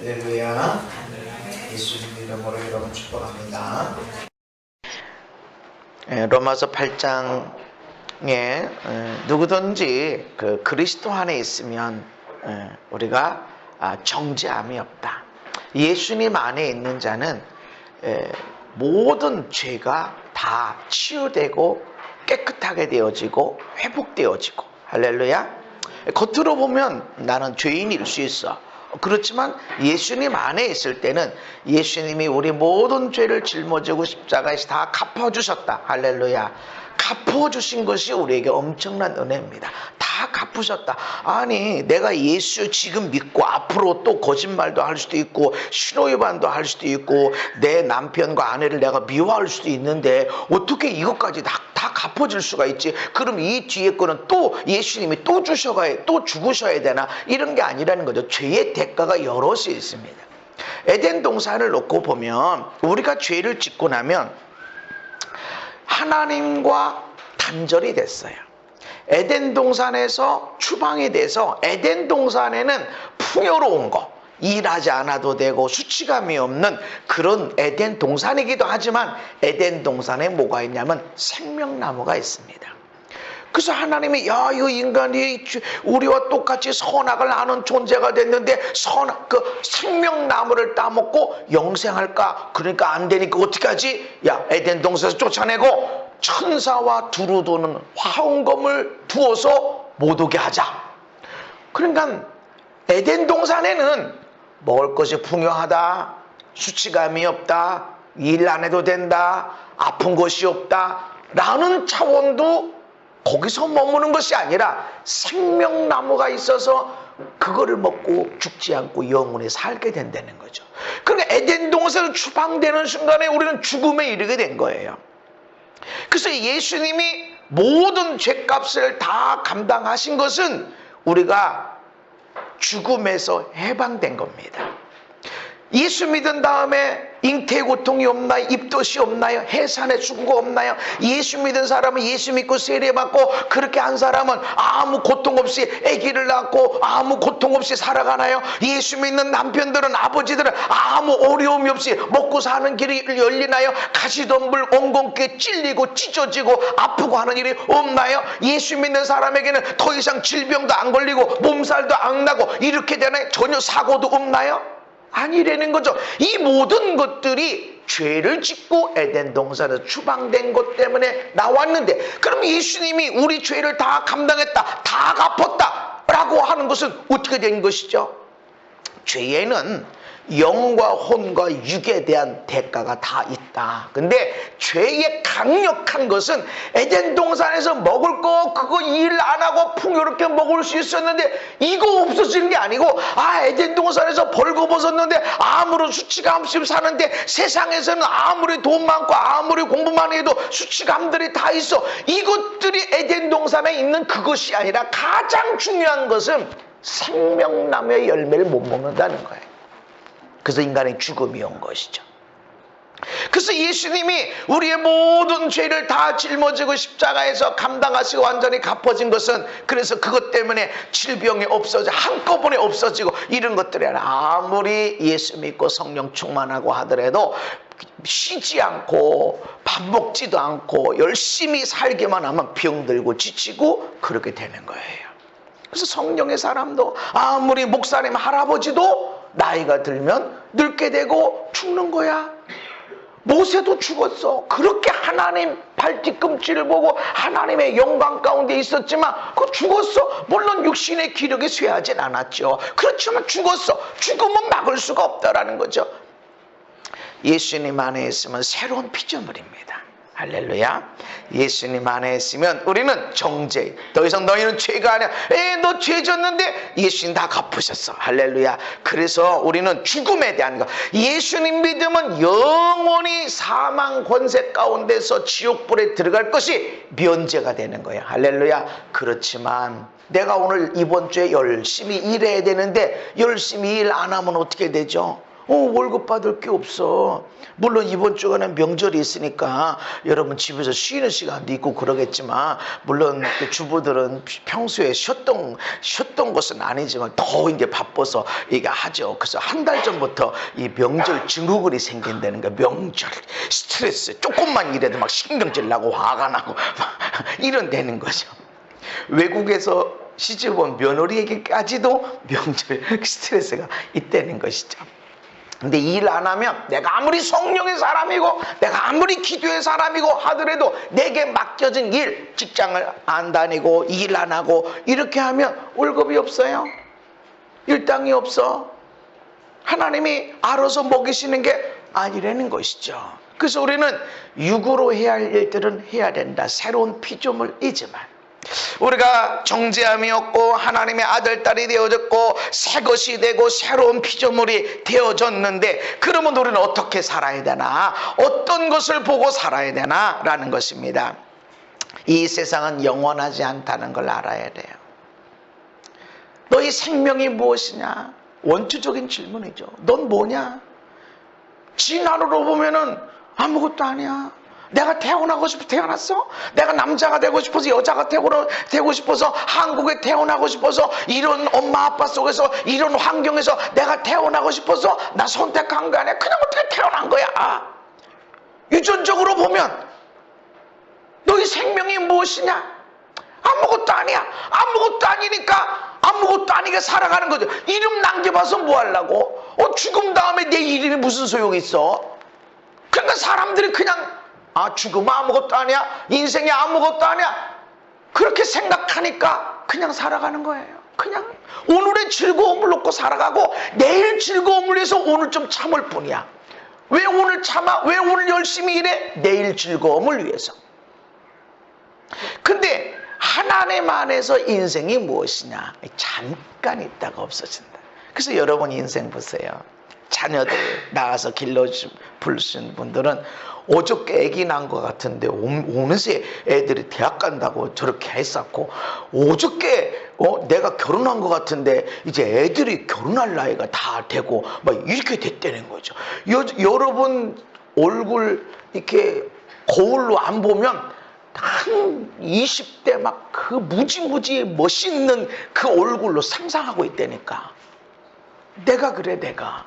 할렐루야. 예수님 이름으로 여러분 축복합니다. 로마서 8장에 누구든지 그 그리스도 안에 있으면 우리가 정죄함이 없다. 예수님 안에 있는 자는 모든 죄가 다 치유되고 깨끗하게 되어지고 회복되어지고, 할렐루야. 겉으로 보면 나는 죄인일 수 있어. 그렇지만 예수님 안에 있을 때는 예수님이 우리 모든 죄를 짊어지고 십자가에서 다 갚아주셨다. 할렐루야. 갚아주신 것이 우리에게 엄청난 은혜입니다. 다 갚으셨다. 아니, 내가 예수 지금 믿고 앞으로 또 거짓말도 할 수도 있고 신호위반도 할 수도 있고 내 남편과 아내를 내가 미워할 수도 있는데 어떻게 이것까지 다 갚아줄 수가 있지? 그럼 이 뒤에 거는 또 예수님이 또 주셔야, 또 죽으셔야 되나? 이런 게 아니라는 거죠. 죄의 대가가 여럿이 있습니다. 에덴 동산을 놓고 보면 우리가 죄를 짓고 나면 하나님과 단절이 됐어요. 에덴 동산에서 추방이 돼서 에덴 동산에는 풍요로운 거, 일하지 않아도 되고 수치감이 없는 그런 에덴 동산이기도 하지만 에덴 동산에 뭐가 있냐면 생명나무가 있습니다. 그래서 하나님이 이 인간이 우리와 똑같이 선악을 아는 존재가 됐는데 그 생명나무를 따먹고 영생할까? 그러니까 안 되니까 어떻게 하지? 에덴 동산에서 쫓아내고 천사와 두루 도는 화음검을 두어서 못 오게 하자. 그러니까 에덴 동산에는 먹을 것이 풍요하다, 수치감이 없다, 일 안 해도 된다, 아픈 것이 없다 라는 차원도 거기서 머무는 것이 아니라 생명나무가 있어서 그거를 먹고 죽지 않고 영원히 살게 된다는 거죠. 그러니까 에덴 동산에서 추방되는 순간에 우리는 죽음에 이르게 된 거예요. 그래서 예수님이 모든 죄값을 다 감당하신 것은 우리가 죽음에서 해방된 겁니다. 예수 믿은 다음에 잉태의 고통이 없나요? 입덧이 없나요? 해산의 수고가 없나요? 예수 믿은 사람은 예수 믿고 세례받고 그렇게 한 사람은 아무 고통 없이 아기를 낳고 아무 고통 없이 살아가나요? 예수 믿는 남편들은, 아버지들은 아무 어려움이 없이 먹고 사는 길이 열리나요? 가시덤불 엉겅퀴에 찔리고 찢어지고 아프고 하는 일이 없나요? 예수 믿는 사람에게는 더 이상 질병도 안 걸리고 몸살도 안 나고 이렇게 되나요? 전혀 사고도 없나요? 아니라는 거죠. 이 모든 것들이 죄를 짓고 에덴 동산에서 추방된 것 때문에 나왔는데, 그럼 예수님이 우리 죄를 다 감당했다, 다 갚았다 라고 하는 것은 어떻게 된 것이죠? 죄에는 영과 혼과 육에 대한 대가가 다 있다. 근데 죄의 강력한 것은 에덴 동산에서 먹을 거 그거 일 안 하고 풍요롭게 먹을 수 있었는데 이거 없어지는 게 아니고, 에덴 동산에서 벌거벗었는데 아무런 수치감 없이 사는데 세상에서는 아무리 돈 많고 아무리 공부만 해도 수치감들이 다 있어. 이것들이 에덴 동산에 있는 그것이 아니라 가장 중요한 것은 생명나무의 열매를 못 먹는다는 거예요. 그래서 인간의 죽음이 온 것이죠. 그래서 예수님이 우리의 모든 죄를 다 짊어지고 십자가에서 감당하시고 완전히 갚아진 것은, 그래서 그것 때문에 질병이 없어져 한꺼번에 없어지고 이런 것들이 아니라 아무리 예수 믿고 성령 충만하고 하더라도 쉬지 않고 밥 먹지도 않고 열심히 살기만 하면 병들고 지치고 그렇게 되는 거예요. 그래서 성령의 사람도 아무리 목사님 할아버지도 나이가 들면 늙게 되고 죽는 거야. 모세도 죽었어. 그렇게 하나님 발뒤꿈치를 보고 하나님의 영광 가운데 있었지만 그 죽었어. 물론 육신의 기력이 쇠하진 않았죠. 그렇지만 죽었어. 죽음은 막을 수가 없다라는 거죠. 예수님 안에 있으면 새로운 피조물입니다. 할렐루야. 예수님 안에 있으면 우리는 정죄, 더 이상 너희는 죄가 아니야. 너 죄 졌는데 예수님 다 갚으셨어. 할렐루야. 그래서 우리는 죽음에 대한 거, 예수님 믿으면 영원히 사망 권세 가운데서 지옥불에 들어갈 것이 면제가 되는 거야. 할렐루야. 그렇지만 내가 오늘 이번 주에 열심히 일해야 되는데 열심히 일 안 하면 어떻게 되죠? 월급 받을 게 없어. 물론 이번 주간에 명절이 있으니까 여러분 집에서 쉬는 시간도 있고 그러겠지만, 물론 그 주부들은 평소에 쉬었던 것은 아니지만 더 이제 바빠서 이게 하죠. 그래서 한 달 전부터 이 명절 증후군이 생긴다는 거야. 명절 스트레스, 조금만 일해도 막 신경질 나고 화가 나고 이런 되는 거죠. 외국에서 시집온 며느리에게까지도 명절 스트레스가 있다는 것이죠. 근데 일 안 하면, 내가 아무리 성령의 사람이고 내가 아무리 기도의 사람이고 하더라도 내게 맡겨진 일, 직장을 안 다니고 일 안 하고 이렇게 하면 월급이 없어요. 일당이 없어. 하나님이 알아서 먹이시는 게 아니라는 것이죠. 그래서 우리는 육으로 해야 할 일들은 해야 된다. 새로운 피조물이지만 우리가 정죄함이 없고 하나님의 아들, 딸이 되어졌고 새 것이 되고 새로운 피조물이 되어졌는데, 그러면 우리는 어떻게 살아야 되나, 어떤 것을 보고 살아야 되나 라는 것입니다. 이 세상은 영원하지 않다는 걸 알아야 돼요. 너희 생명이 무엇이냐? 원초적인 질문이죠. 넌 뭐냐? 진화로 보면은 아무것도 아니야. 내가 태어나고 싶어 태어났어? 내가 남자가 되고 싶어서, 여자가 되고 싶어서, 한국에 태어나고 싶어서, 이런 엄마 아빠 속에서, 이런 환경에서 내가 태어나고 싶어서 나 선택한 거 아니야. 그냥 어떻게 태어난 거야. 유전적으로 보면 너희 생명이 무엇이냐? 아무것도 아니야. 아무것도 아니니까 아무것도 아니게 살아가는 거죠. 이름 남겨봐서 뭐 하려고? 죽음 다음에 내 이름이 무슨 소용이 있어? 그러니까 사람들이 그냥 죽음은 아무것도 아니야, 인생이 아무것도 아니야, 그렇게 생각하니까 그냥 살아가는 거예요. 그냥 오늘의 즐거움을 놓고 살아가고 내일 즐거움을 위해서 오늘 좀 참을 뿐이야. 왜 오늘 참아? 왜 오늘 열심히 일해? 내일 즐거움을 위해서. 근데 하나님 안에서 인생이 무엇이냐? 잠깐 있다가 없어진다. 그래서 여러분 인생 보세요. 자녀들 낳아서 부르신 분들은 어저께 애기 난 것 같은데 어느새 애들이 대학 간다고 저렇게 했었고, 어저께 내가 결혼한 것 같은데 이제 애들이 결혼할 나이가 다 되고 막 이렇게 됐다는 거죠. 여러분 얼굴 이렇게 거울로 안 보면 한 20대 막 그 무지무지 멋있는 그 얼굴로 상상하고 있다니까. 내가 그래, 내가.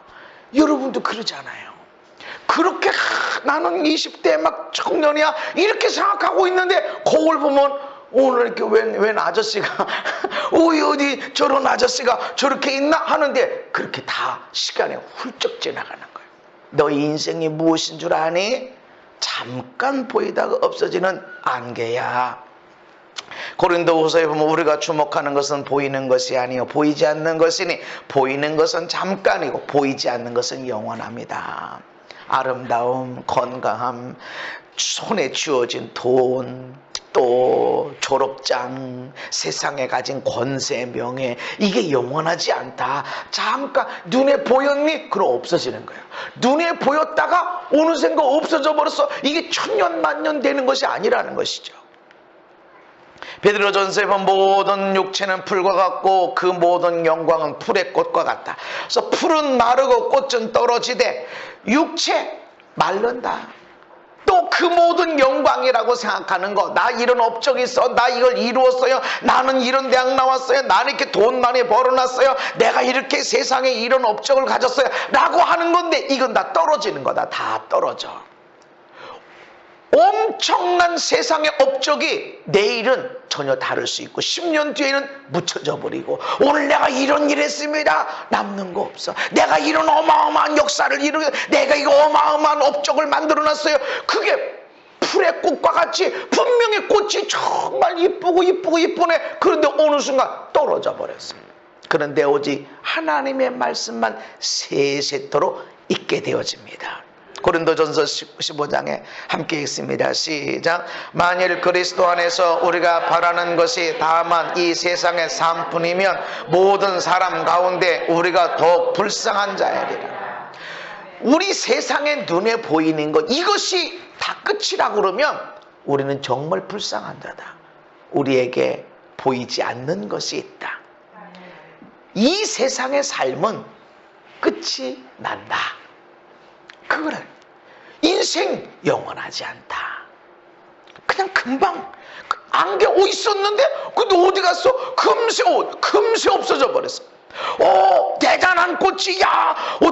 여러분도 그러잖아요. 그렇게 나는 20대 막 청년이야 이렇게 생각하고 있는데 거울 보면 오늘 이렇게 웬 아저씨가 어디 저런 아저씨가 저렇게 있나 하는데, 그렇게 다 시간에 훌쩍 지나가는 거예요. 너희 인생이 무엇인 줄 아니? 잠깐 보이다가 없어지는 안개야. 고린도후서에 보면 우리가 주목하는 것은 보이는 것이 아니요 보이지 않는 것이니, 보이는 것은 잠깐이고 보이지 않는 것은 영원합니다. 아름다움, 건강함, 손에 쥐어진 돈, 또 졸업장, 세상에 가진 권세, 명예, 이게 영원하지 않다. 잠깐 눈에 보였니? 그럼 없어지는 거예요. 눈에 보였다가 어느샌가 없어져 버렸어. 이게 천년 만년 되는 것이 아니라는 것이죠. 베드로전서에 보면 모든 육체는 풀과 같고 그 모든 영광은 풀의 꽃과 같다. 그래서 풀은 마르고 꽃은 떨어지되 육체 마른다. 또 그 모든 영광이라고 생각하는 거, 나 이런 업적이 있어, 나 이걸 이루었어요, 나는 이런 대학 나왔어요, 나는 이렇게 돈 많이 벌어놨어요, 내가 이렇게 세상에 이런 업적을 가졌어요 라고 하는 건데, 이건 다 떨어지는 거다. 다 떨어져. 엄청난 세상의 업적이 내일은 전혀 다를 수 있고 10년 뒤에는 묻혀져 버리고, 오늘 내가 이런 일 했습니다, 남는 거 없어. 내가 이런 어마어마한 역사를 이루고 내가 이거 어마어마한 업적을 만들어놨어요. 그게 풀의 꽃과 같이 분명히 꽃이 정말 이쁘고 이쁘네. 그런데 어느 순간 떨어져 버렸어요. 그런데 오직 하나님의 말씀만 세세토록 있게 되어집니다. 고린도전서 15장에 함께 읽습니다. 시작. 만일 그리스도 안에서 우리가 바라는 것이 다만 이 세상의 삶뿐이면 모든 사람 가운데 우리가 더욱 불쌍한 자이리라. 우리 세상에 눈에 보이는 것, 이것이 다 끝이라고 그러면 우리는 정말 불쌍한 자다. 우리에게 보이지 않는 것이 있다. 이 세상의 삶은 끝이 난다. 그거를 인생 영원하지 않다. 그냥 금방 안개 있었는데 근데 어디 갔어? 금세 없어져 버렸어. 대단한 꽃이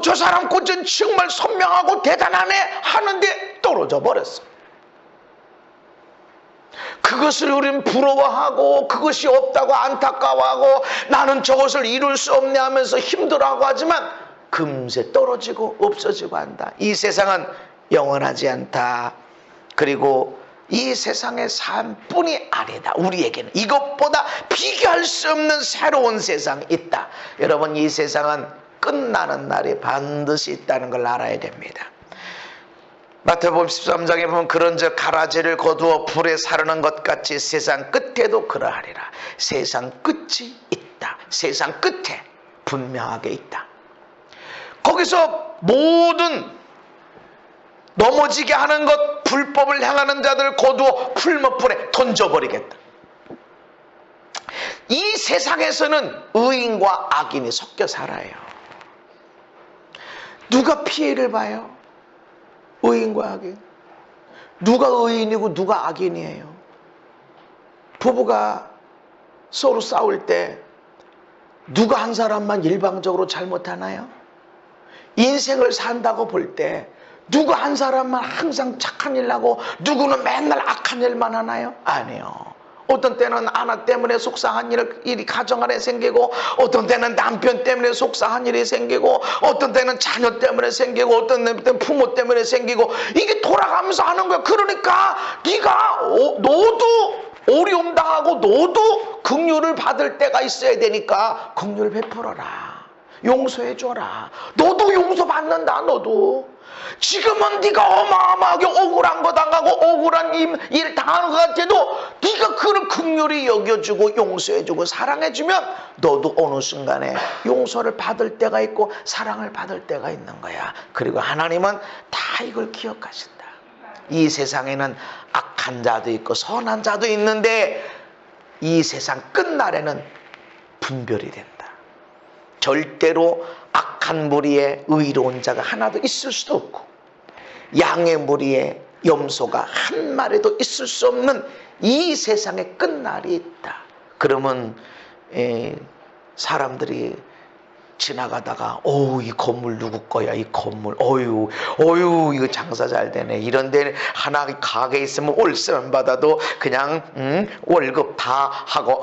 저 사람 꽃은 정말 선명하고 대단하네 하는데 떨어져 버렸어. 그것을 우리는 부러워하고 그것이 없다고 안타까워하고 나는 저것을 이룰 수 없네 하면서 힘들어하고 하지만 금세 떨어지고 없어지고 한다. 이 세상은 영원하지 않다. 그리고 이 세상의 삶뿐이 아니다. 우리에게는 이것보다 비교할 수 없는 새로운 세상이 있다. 여러분, 이 세상은 끝나는 날이 반드시 있다는 걸 알아야 됩니다. 마태복음 13장에 보면 그런즉 가라지를 거두어 불에 사르는 것 같이 세상 끝에도 그러하리라. 세상 끝이 있다. 세상 끝에 분명하게 있다. 거기서 모든 넘어지게 하는 것, 불법을 행하는 자들을 거두어 풀무불에 던져버리겠다. 이 세상에서는 의인과 악인이 섞여 살아요. 누가 피해를 봐요? 의인과 악인. 누가 의인이고 누가 악인이에요? 부부가 서로 싸울 때 누가 한 사람만 일방적으로 잘못하나요? 인생을 산다고 볼 때 누구 한 사람만 항상 착한 일 하고 누구는 맨날 악한 일만 하나요? 아니요. 어떤 때는 아내 때문에 속상한 일이 가정 안에 생기고, 어떤 때는 남편 때문에 속상한 일이 생기고, 어떤 때는 자녀 때문에 생기고, 어떤 때는 부모 때문에 생기고, 이게 돌아가면서 하는 거야. 그러니까 네가 너도 어려움 당하고 너도 긍휼을 받을 때가 있어야 되니까 긍휼 베풀어라. 용서해줘라. 너도 용서받는다. 너도 지금은 네가 어마어마하게 억울한 거 당하고 억울한 일 당하는 것 같아도 네가 그를 긍휼히 여겨주고 용서해주고 사랑해주면 너도 어느 순간에 용서를 받을 때가 있고 사랑을 받을 때가 있는 거야. 그리고 하나님은 다 이걸 기억하신다. 이 세상에는 악한 자도 있고 선한 자도 있는데 이 세상 끝날에는 분별이 된다. 절대로 악한 무리에 의로운 자가 하나도 있을 수도 없고 양의 무리에 염소가 한 마리도 있을 수 없는 이 세상에 끝날이 있다. 그러면 사람들이 지나가다가 이 건물 누구 거야? 이 건물 어유 이거 장사 잘 되네. 이런 데 하나 가게 있으면 월세만 받아도 그냥 월급 다 하고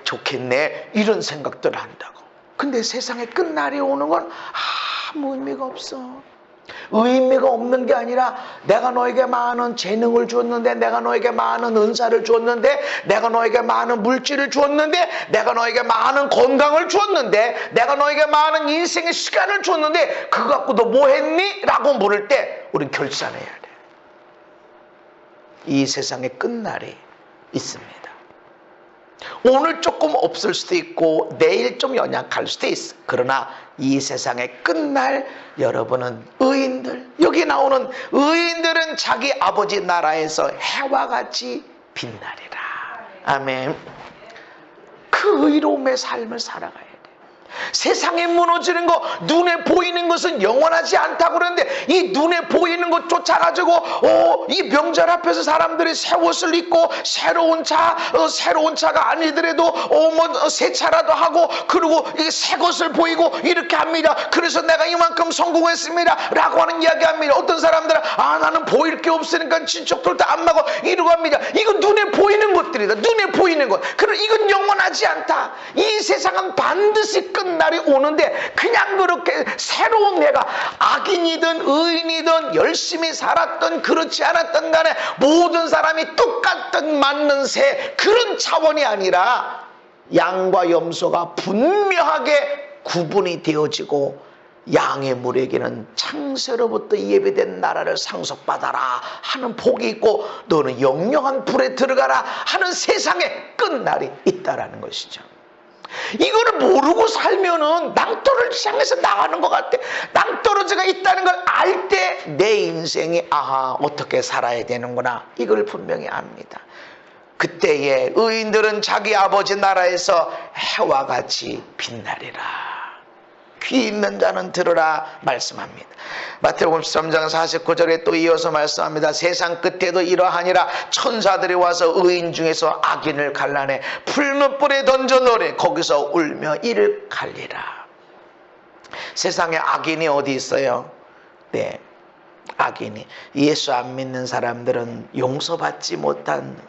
좋겠네. 이런 생각들 한다고. 근데 세상에 끝날이 오는 건 아무 의미가 없어. 의미가 없는 게 아니라 내가 너에게 많은 재능을 줬는데, 내가 너에게 많은 은사를 줬는데, 내가 너에게 많은 물질을 줬는데, 내가 너에게 많은 건강을 줬는데, 내가 너에게 많은 인생의 시간을 줬는데 그거 갖고 너 뭐 했니? 라고 물을 때 우린 결산해야 돼. 이 세상에 끝날이 있습니다. 오늘 조금 없을 수도 있고 내일 좀 연약할 수도 있어. 그러나 이 세상의 끝날 여러분은 의인들, 여기 나오는 의인들은 자기 아버지 나라에서 해와 같이 빛나리라. 아멘. 그 의로움의 삶을 살아가야 돼. 세상에 무너지는 거, 눈에 보이는 것은 영원하지 않다고 그러는데 이 눈에 보이는 것 쫓아가지고 이 명절 앞에서 사람들이 새 옷을 입고 새로운 차가 아니더라도 새 차라도 하고 그리고 이게 새 것을 보이고 이렇게 합니다. 그래서 내가 이만큼 성공했습니다 라고 하는 이야기합니다. 어떤 사람들은 나는 보일 게 없으니까 친척들도 안 나고 이러고 합니다. 이건 눈에 보이는 것들이다. 눈에 보이는 것. 그럼 이건 영원하지 않다. 이 세상은 반드시 날이 오는데 그냥 그렇게 새로운 내가 악인이든 의인이든 열심히 살았던 그렇지 않았던 간에 모든 사람이 똑같은 맞는 새 그런 차원이 아니라 양과 염소가 분명하게 구분이 되어지고 양의 물에게는 창세로부터 예비된 나라를 상속받아라 하는 복이 있고 너는 영영한 불에 들어가라 하는 세상의 끝날이 있다라는 것이죠. 이거를 모르고 살면은 낭떠러지를 향해서 나가는 것 같아. 낭떠러지가 있다는 걸 알 때 내 인생이 어떻게 살아야 되는구나 이걸 분명히 압니다. 그때에 의인들은 자기 아버지 나라에서 해와 같이 빛나리라. 귀 있는 자는 들으라 말씀합니다. 마태복음 13장 49절에 또 이어서 말씀합니다. 세상 끝에도 이러하니라. 천사들이 와서 의인 중에서 악인을 갈라내 붉은 불에 던져 놓으리. 거기서 울며 이를 갈리라. 세상에 악인이 어디 있어요? 네, 악인이 예수 안 믿는 사람들은 용서받지 못한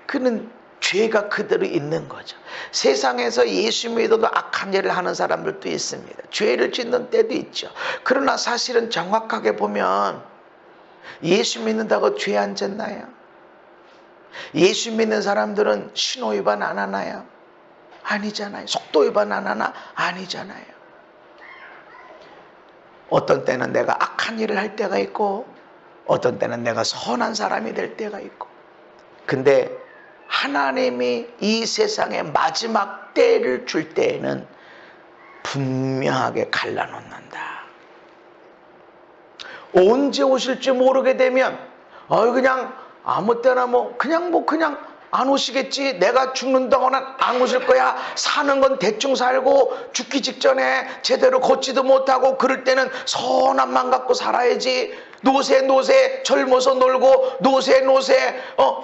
그는 죄가 그대로 있는 거죠. 세상에서 예수 믿어도 악한 일을 하는 사람들도 있습니다. 죄를 짓는 때도 있죠. 그러나 사실은 정확하게 보면 예수 믿는다고 죄 안 짓나요? 예수 믿는 사람들은 신호 위반 안 하나요? 아니잖아요. 속도 위반 안 하나? 아니잖아요. 어떤 때는 내가 악한 일을 할 때가 있고 어떤 때는 내가 선한 사람이 될 때가 있고, 근데 하나님이 이 세상에 마지막 때를 줄 때에는 분명하게 갈라놓는다. 언제 오실지 모르게 되면 그냥 아무 때나 그냥 안 오시겠지. 내가 죽는다고는 안 오실 거야. 사는 건 대충 살고 죽기 직전에 제대로 걷지도 못하고 그럴 때는 선함만 갖고 살아야지. 노세 젊어서 놀고 노세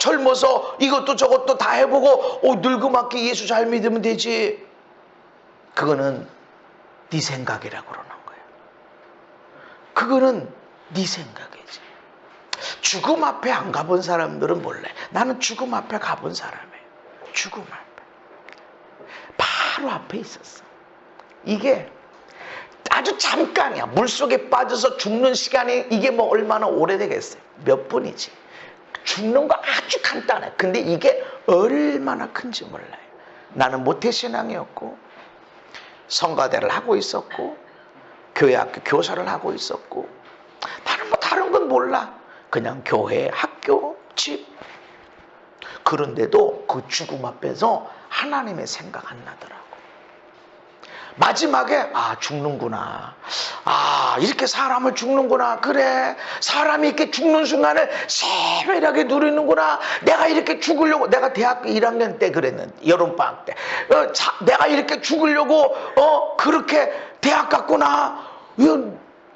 젊어서 이것도 저것도 다 해보고 늙음맞게 예수 잘 믿으면 되지. 그거는 네 생각이라고 그러는 거야. 그거는 네 생각이지. 죽음 앞에 안 가본 사람들은 몰래. 나는 죽음 앞에 가본 사람이에요. 죽음 앞에 바로 앞에 있었어. 이게 아주 잠깐이야. 물속에 빠져서 죽는 시간이 이게 얼마나 오래되겠어요? 몇 분이지. 죽는 거 아주 간단해. 근데 이게 얼마나 큰지 몰라요. 나는 모태신앙이었고 성가대를 하고 있었고 교회학교 교사를 하고 있었고 나는 다른 건 몰라. 그냥 교회, 학교, 집. 그런데도 그 죽음 앞에서 하나님의 생각 안 나더라고. 마지막에 죽는구나. 이렇게 사람을 죽는구나. 그래, 사람이 이렇게 죽는 순간을 세밀하게 누리는구나. 내가 이렇게 죽으려고, 내가 대학교 1학년 때 그랬는데, 여름방학 때 내가 이렇게 죽으려고 그렇게 대학 갔구나.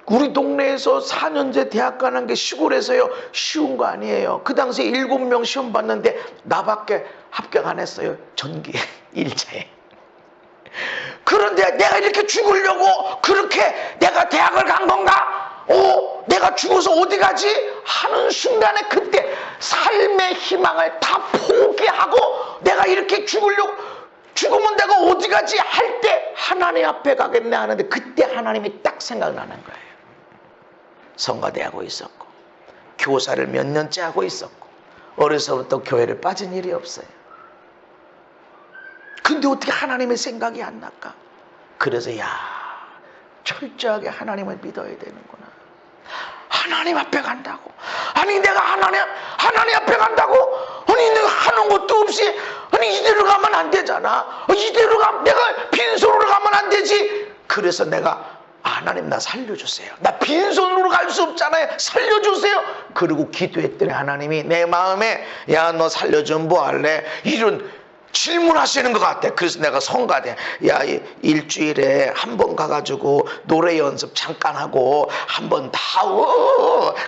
우리 동네에서 4년제 대학 가는 게 시골에서요 쉬운 거 아니에요. 그 당시에 7명 시험 봤는데 나밖에 합격 안 했어요. 전기 1차에. 그런데 내가 이렇게 죽으려고 그렇게 내가 대학을 간 건가? 내가 죽어서 어디 가지? 하는 순간에 그때 삶의 희망을 다 포기하고 내가 이렇게 죽으면 내가 어디 가지? 할 때 하나님 앞에 가겠네 하는데 그때 하나님이 딱 생각나는 거예요. 성가대하고 있었고 교사를 몇 년째 하고 있었고 어려서부터 교회를 빠진 일이 없어요. 근데 어떻게 하나님의 생각이 안 날까? 그래서 철저하게 하나님을 믿어야 되는구나. 하나님 앞에 간다고. 아니 내가 하나님 앞에 간다고? 아니 내가 하는 것도 없이 이대로 가면 안 되잖아. 이대로 가면 내가 빈손으로 가면 안 되지. 그래서 내가 하나님 나 살려주세요. 나 빈손으로 갈 수 없잖아요. 살려주세요. 그리고 기도했더니 하나님이 내 마음에 너 살려주면 뭐 할래? 이런 질문하시는 것 같아. 그래서 내가 성가대 일주일에 한 번 가가지고 노래 연습 잠깐 하고 한 번 다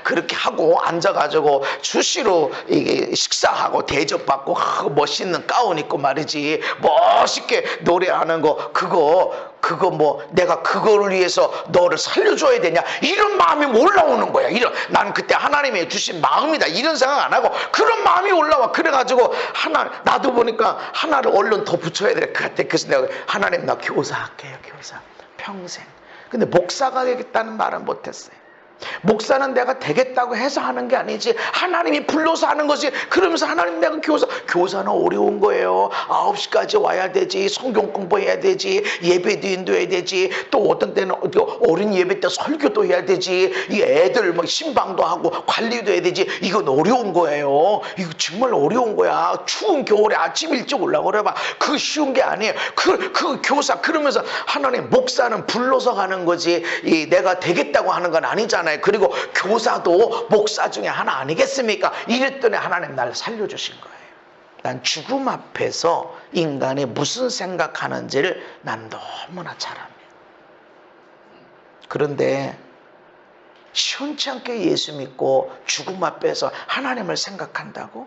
그렇게 하고 앉아가지고 수시로 이게 식사하고 대접받고 멋있는 가운 입고 말이지 멋있게 노래하는 거 그거 내가 그거를 위해서 너를 살려줘야 되냐 이런 마음이 올라오는 거야. 난 그때 하나님이 주신 마음이다 이런 생각 안 하고 그런 마음이 올라와. 그래가지고 나도 보니까 하나를 얼른 더 붙여야 될 것 같아. 그래서 내가 하나님 나 교사할게요. 교사 평생. 근데 목사가 되겠다는 말은 못했어요. 목사는 내가 되겠다고 해서 하는 게 아니지 하나님이 불러서 하는 것이. 그러면서 하나님 내가 교사는 어려운 거예요. 9시까지 와야 되지. 성경 공부해야 되지. 예배도 인도해야 되지. 또 어떤 때는 어린 예배 때 설교도 해야 되지. 이 애들 신방도 하고 관리도 해야 되지. 이건 어려운 거예요. 이거 정말 어려운 거야. 추운 겨울에 아침 일찍 올라오고 그래봐. 그거 쉬운 게 아니에요. 그 교사. 그러면서 하나님 목사는 불러서 가는 거지 내가 되겠다고 하는 건 아니잖아요. 그리고 교사도 목사 중에 하나 아니겠습니까? 이랬더니 하나님 나를 살려주신 거예요. 난 죽음 앞에서 인간이 무슨 생각하는지를 난 너무나 잘 압니다. 그런데 시원치 않게 예수 믿고 죽음 앞에서 하나님을 생각한다고?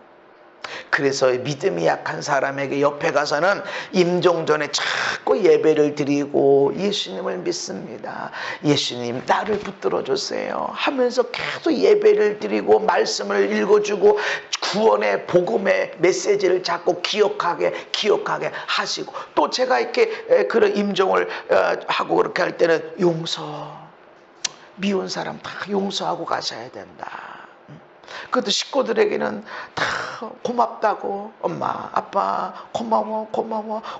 그래서 믿음이 약한 사람에게 옆에 가서는 임종전에 자꾸 예배를 드리고 예수님을 믿습니다. 예수님 나를 붙들어 주세요 하면서 계속 예배를 드리고 말씀을 읽어주고 구원의 복음의 메시지를 자꾸 기억하게 하시고, 또 제가 이렇게 그런 임종을 하고 그렇게 할 때는 미운 사람 다 용서하고 가셔야 된다. 그것도 식구들에게는 다 고맙다고, 엄마 아빠 고마워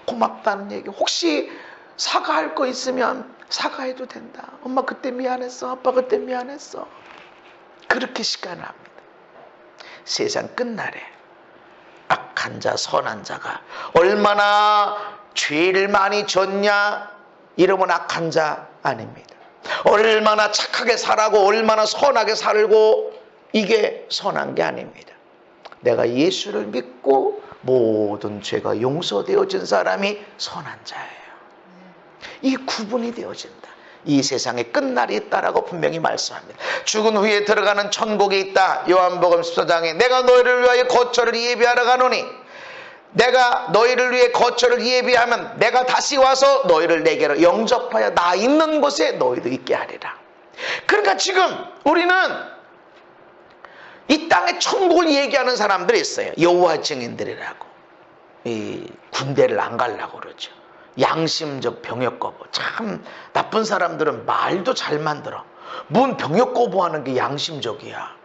고맙다는 얘기, 혹시 사과할 거 있으면 사과해도 된다. 엄마 그때 미안했어, 아빠 그때 미안했어. 그렇게 시간을 합니다. 세상 끝날에 악한 자 선한 자가 얼마나 죄를 많이 졌냐, 이러면 악한 자 아닙니다. 얼마나 착하게 살고 얼마나 선하게 살고, 이게 선한 게 아닙니다. 내가 예수를 믿고 모든 죄가 용서되어진 사람이 선한 자예요. 이 구분이 되어진다. 이 세상에 끝날이 있다라고 분명히 말씀합니다. 죽은 후에 들어가는 천국이 있다. 요한복음 14장에 내가 너희를 위하여 거처를 예비하러 가노니, 내가 너희를 위해 거처를 예비하면 내가 다시 와서 너희를 내게로 영접하여 나 있는 곳에 너희도 있게 하리라. 그러니까 지금 우리는 이 땅에 천국을 얘기하는 사람들이 있어요. 여호와 증인들이라고. 이 군대를 안 가려고 그러죠. 양심적 병역 거부. 참 나쁜 사람들은 말도 잘 만들어. 뭔 병역 거부하는 게 양심적이야.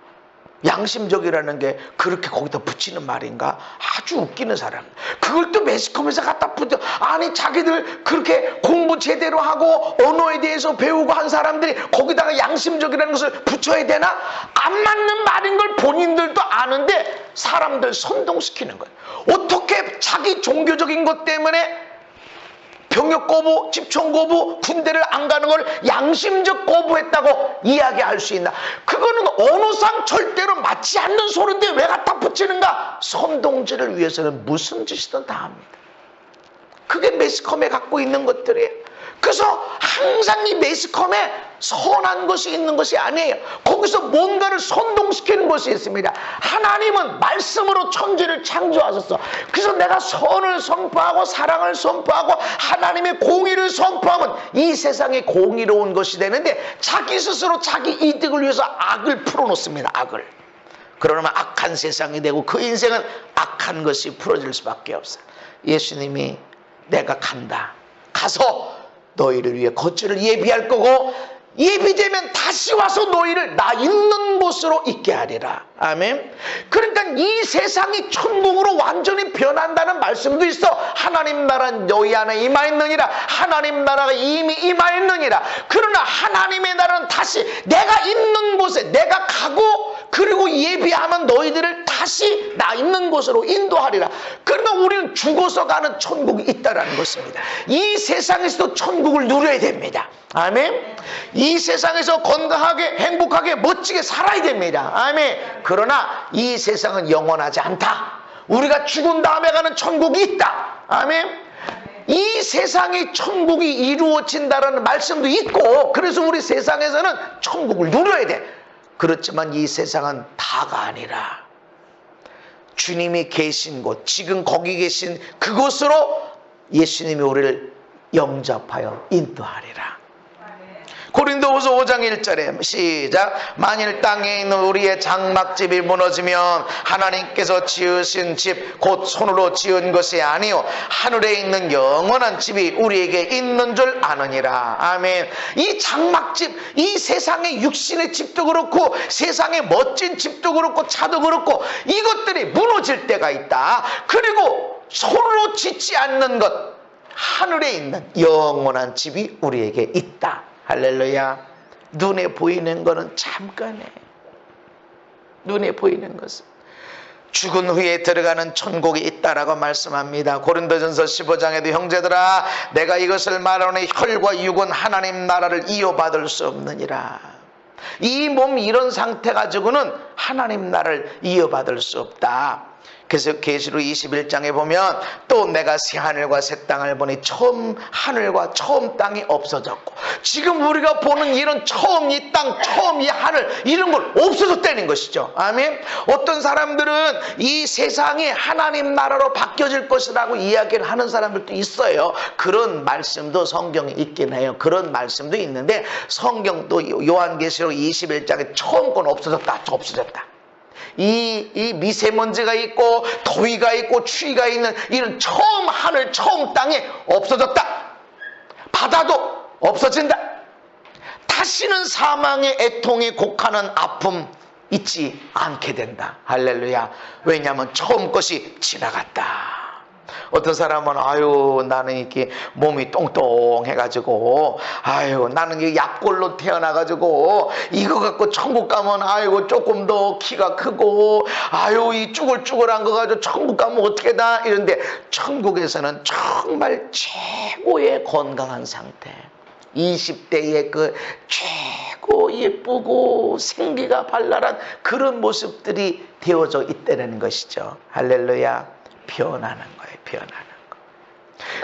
양심적이라는 게 그렇게 거기다 붙이는 말인가? 아주 웃기는 사람. 그걸 또 매스컴에서 갖다 붙여. 아니 자기들 그렇게 공부 제대로 하고 언어에 대해서 배우고 한 사람들이 거기다가 양심적이라는 것을 붙여야 되나? 안 맞는 말인 걸 본인들도 아는데 사람들 선동시키는 거예요. 어떻게 자기 종교적인 것 때문에 병역 거부, 집총 거부, 군대를 안 가는 걸 양심적 거부했다고 이야기할 수 있나? 그거는 언어상 절대로 맞지 않는 소리인데 왜 갖다 붙이는가? 선동질을 위해서는 무슨 짓이든 다 합니다. 그게 매스컴에 갖고 있는 것들이에요. 그래서 항상 이 매스컴에 선한 것이 있는 것이 아니에요. 거기서 뭔가를 선동시키는 것이 있습니다. 하나님은 말씀으로 천지를 창조하셨어. 그래서 내가 선을 선포하고 사랑을 선포하고 하나님의 공의를 선포하면 이 세상이 공의로운 것이 되는데, 자기 스스로 자기 이득을 위해서 악을 풀어놓습니다. 악을. 그러면 악한 세상이 되고 그 인생은 악한 것이 풀어질 수밖에 없어요. 예수님이 내가 간다. 가서 너희를 위해 거처를 예비할 거고, 예비되면 다시 와서 너희를 나 있는 곳으로 있게 하리라. 아멘. 그러니까 이 세상이 천국으로 완전히 변한다는 말씀도 있어. 하나님 나라는 너희 안에 임하였느니라. 하나님 나라가 이미 임하였느니라. 그러나 하나님의 나라는 다시 내가 있는 곳에 내가 가고, 그리고 예비하면 너희들을 다시 나 있는 곳으로 인도하리라. 그러면 우리는 죽어서 가는 천국이 있다는 것입니다. 이 세상에서도 천국을 누려야 됩니다. 아멘. 이 세상에서 건강하게 행복하게 멋지게 살아야 됩니다. 아멘. 그러나 이 세상은 영원하지 않다. 우리가 죽은 다음에 가는 천국이 있다. 아멘. 이 세상의 천국이 이루어진다는 말씀도 있고, 그래서 우리 세상에서는 천국을 누려야 돼. 그렇지만 이 세상은 다가 아니라 주님이 계신 곳, 지금 거기 계신 그곳으로 예수님이 우리를 영접하여 인도하리라. 고린도후서 5장 1절에 시작. 만일 땅에 있는 우리의 장막집이 무너지면 하나님께서 지으신 집 곧 손으로 지은 것이 아니요 하늘에 있는 영원한 집이 우리에게 있는 줄 아느니라. 아멘. 이 장막집, 이 세상의 육신의 집도 그렇고 세상의 멋진 집도 그렇고 차도 그렇고 이것들이 무너질 때가 있다. 그리고 손으로 짓지 않는 것, 하늘에 있는 영원한 집이 우리에게 있다. 할렐루야. 눈에 보이는 것은 잠깐이에요. 눈에 보이는 것은 죽은 후에 들어가는 천국이 있다라고 말씀합니다. 고린도전서 15장에도 형제들아 내가 이것을 말하노니 혈과 육은 하나님 나라를 이어받을 수 없느니라. 이 몸 이런 상태 가지고는 하나님 나라를 이어받을 수 없다. 그래서 계시록 21장에 보면 또 내가 새 하늘과 새 땅을 보니 처음 하늘과 처음 땅이 없어졌고, 지금 우리가 보는 이런 처음 이 땅, 처음 이 하늘, 이런 건 없어졌다는 것이죠. 아멘. 어떤 사람들은 이 세상이 하나님 나라로 바뀌어질 것이라고 이야기를 하는 사람들도 있어요. 그런 말씀도 성경에 있긴 해요. 그런 말씀도 있는데, 성경도 요한계시록 21장에 처음 건 없어졌다, 없어졌다. 이 미세먼지가 있고 더위가 있고 추위가 있는 이런 처음 하늘, 처음 땅이 없어졌다. 바다도 없어진다. 다시는 사망의 애통이 곡하는 아픔 있지 않게 된다. 할렐루야. 왜냐하면 처음 것이 지나갔다. 어떤 사람은 아유 나는 이렇게 몸이 똥똥해가지고 아유 나는 이 약골로 태어나가지고 이거 갖고 천국 가면 아이고 조금 더 키가 크고 아유 이 쭈글쭈글한 거 가지고 천국 가면 어떻게다 이런데, 천국에서는 정말 최고의 건강한 상태, 20대의 그 최고 예쁘고 생기가 발랄한 그런 모습들이 되어져 있다는 것이죠. 할렐루야. 변하는 거예요. 변하는 거.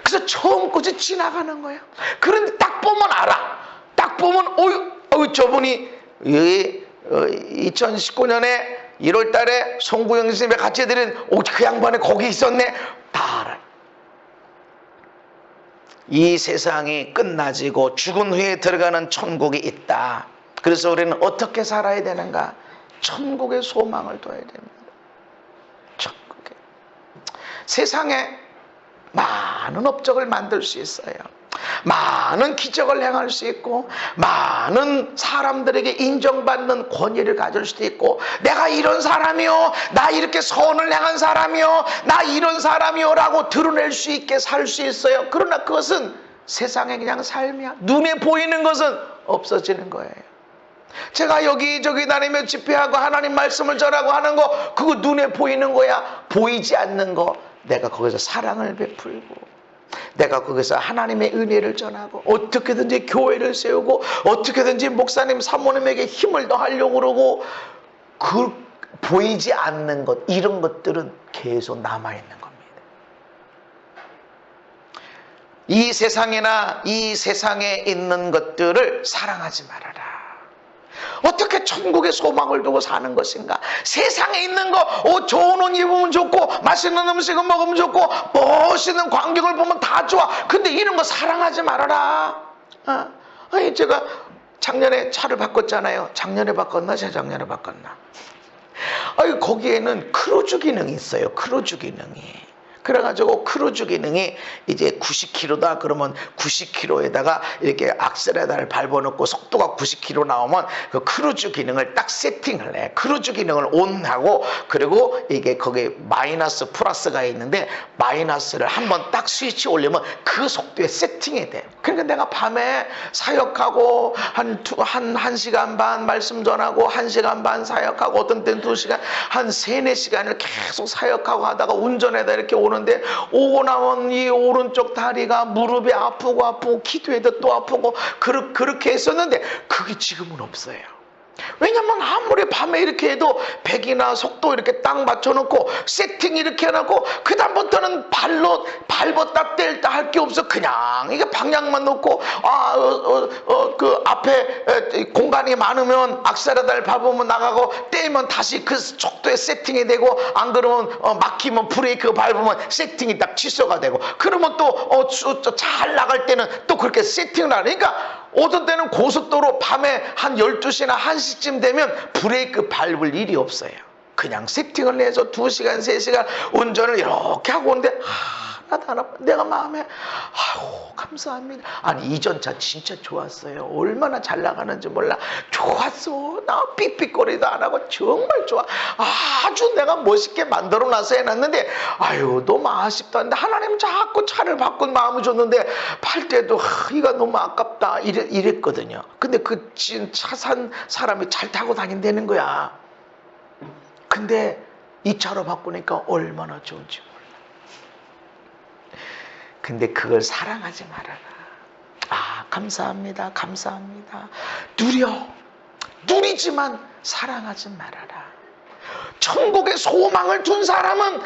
그래서 처음 것이 지나가는 거예요. 그런데 딱 보면 알아. 딱 보면 저분이 2019년에 1월 달에 송구영 선생님이 같이 드린 그 양반이 거기 있었네. 다 알아. 이 세상이 끝나지고 죽은 후에 들어가는 천국이 있다. 그래서 우리는 어떻게 살아야 되는가? 천국의 소망을 둬야 됩니다. 천국에. 세상에 많은 업적을 만들 수 있어요. 많은 기적을 행할 수 있고, 많은 사람들에게 인정받는 권위를 가질 수도 있고, 내가 이런 사람이요, 나 이렇게 선을 행한 사람이요, 나 이런 사람이요 라고 드러낼 수 있게 살 수 있어요. 그러나 그것은 세상의 그냥 삶이야. 눈에 보이는 것은 없어지는 거예요. 제가 여기저기 다니며 집회하고 하나님 말씀을 전하고 하는 거, 그거 눈에 보이는 거야. 보이지 않는 거, 내가 거기서 사랑을 베풀고, 내가 거기서 하나님의 은혜를 전하고, 어떻게든지 교회를 세우고, 어떻게든지 목사님 사모님에게 힘을 더하려고 그러고, 그 보이지 않는 것, 이런 것들은 계속 남아있는 겁니다. 이 세상이나 이 세상에 있는 것들을 사랑하지 말아라. 어떻게 천국의 소망을 두고 사는 것인가? 세상에 있는 거, 좋은 옷 입으면 좋고, 맛있는 음식을 먹으면 좋고, 멋있는 광경을 보면 다 좋아. 근데 이런 거 사랑하지 말아라. 아니, 제가 작년에 차를 바꿨잖아요. 작년에 바꿨나? 재작년에 바꿨나? 아니, 거기에는 크루즈 기능이 있어요. 크루즈 기능이. 그래가지고 크루즈 기능이 이제 90km다 그러면 90km에다가 이렇게 악셀에다를 밟아놓고 속도가 90km 나오면 그 크루즈 기능을 딱 세팅을 해. 크루즈 기능을 온하고, 그리고 이게 거기 마이너스 플러스가 있는데, 마이너스를 한번 딱 스위치 올리면 그 속도에 세팅이 돼. 그러니까 내가 밤에 사역하고 한 시간 반 말씀 전하고 1시간 반 사역하고, 어떤 때는 2시간, 한 3-4시간을 계속 사역하고 하다가 운전에다 이렇게 오는데, 오고 나면 이 오른쪽 다리가 무릎이 아프고 기도해도 또 아프고 그렇게 했었는데, 그게 지금은 없어요. 왜냐면 아무리 밤에 이렇게 해도 100이나 속도 이렇게 딱 맞춰놓고 세팅 이렇게 해놓고, 그 다음부터는 발로 밟았다 뗄다 할 게 없어. 그냥 이게 방향만 놓고, 그 앞에 공간이 많으면 악셀에다를 밟으면 나가고, 떼면 다시 그 속도에 세팅이 되고, 안 그러면 막히면 브레이크 밟으면 세팅이 딱 취소가 되고, 그러면 또 잘 나갈 때는 또 그렇게 세팅을 하니까, 어떤 때는 고속도로 밤에 한 12시나 1시쯤 되면 브레이크 밟을 일이 없어요. 그냥 세팅을 해서 2시간, 3시간 운전을 이렇게 하고 오는데 하나도 안 아파. 내가 마음에 아유 감사합니다. 아니 이전 차 진짜 좋았어요. 얼마나 잘 나가는지 몰라. 좋았어. 나 삑삑거리도 안 하고 정말 좋아. 아주 내가 멋있게 만들어놔서 해놨는데 아유 너무 아쉽다. 근데 하나님 자꾸 차를 바꾼 마음을 줬는데 팔 때도 이가 너무 아깝다 이랬거든요. 근데 그 차 산 사람이 잘 타고 다닌다는 거야. 근데 이 차로 바꾸니까 얼마나 좋은지 몰라. 근데 그걸 사랑하지 말아라. 감사합니다. 감사합니다. 누리지만 사랑하지 말아라. 천국의 소망을 둔 사람은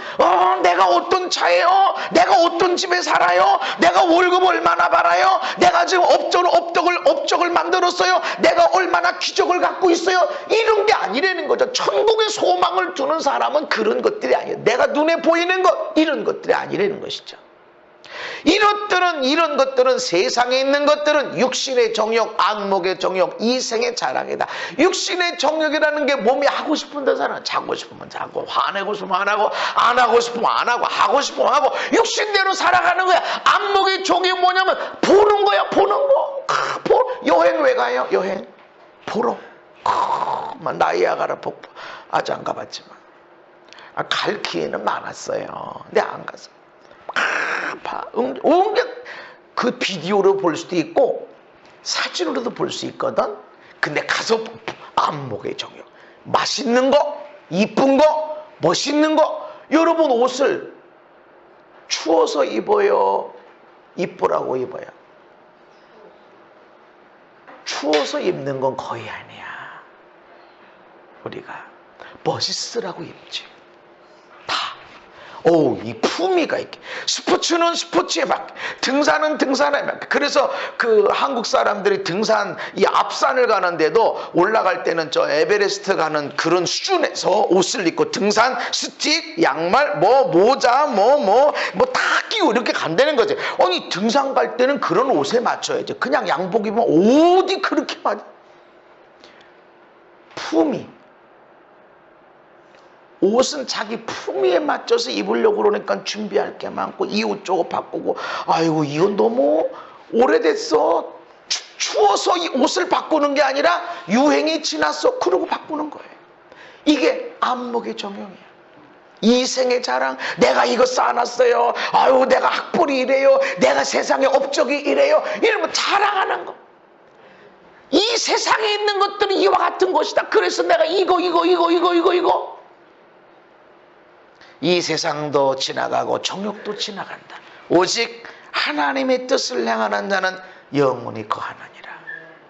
내가 어떤 차예요? 내가 어떤 집에 살아요? 내가 월급 얼마나 벌어요? 내가 지금 업적을 만들었어요? 내가 얼마나 기적을 갖고 있어요? 이런 게 아니라는 거죠. 천국의 소망을 두는 사람은 그런 것들이 아니에요. 내가 눈에 보이는 것, 이런 것들이 아니라는 것이죠. 이런 것들은 세상에 있는 것들은 육신의 정욕, 안목의 정욕, 이생의 자랑이다. 육신의 정욕이라는 게 몸이 하고 싶은 데서는 자고 싶으면 자고, 화내고 싶으면 안 하고, 안 하고 싶으면 안 하고, 하고 싶으면 하고, 육신대로 살아가는 거야. 안목의 종이 뭐냐면 보는 거야. 보는 거. 여행 왜 가요? 여행 보러. 나이아가라 폭포 아직 안 가봤지만 갈 기회는 많았어요. 근데 안 가서 그 비디오로 볼 수도 있고 사진으로도 볼 수 있거든. 근데 가서 안목의 정욕, 맛있는 거, 이쁜 거, 멋있는 거. 여러분 옷을 추워서 입어요, 이쁘라고 입어요? 추워서 입는 건 거의 아니야. 우리가 멋있으라고 입지. 이 품위가 있게. 스포츠는 스포츠에 맞게, 등산은 등산에 맞게. 그래서 그 한국 사람들이 등산, 이 앞산을 가는데도 올라갈 때는 저 에베레스트 가는 그런 수준에서 옷을 입고 등산 스틱, 양말, 모자, 다 끼고 이렇게 간다는 거지. 아니, 등산 갈 때는 그런 옷에 맞춰야지. 그냥 양복 입으면 어디 그렇게 맞아? 품위. 옷은 자기 품위에 맞춰서 입으려고 그러니까 준비할 게 많고, 이 옷 저거 바꾸고, 아이고 이건 너무 오래됐어. 추워서 이 옷을 바꾸는 게 아니라 유행이 지났어. 그러고 바꾸는 거예요. 이게 안목의 정형이야. 이생의 자랑. 내가 이거 쌓아놨어요. 아유, 내가 학벌이 이래요. 내가 세상에 업적이 이래요. 이러면 자랑하는 거. 이 세상에 있는 것들은 이와 같은 것이다. 그래서 내가 이거 이 세상도 지나가고 정욕도 지나간다. 오직 하나님의 뜻을 행하는 자는 영원히 거하느니라.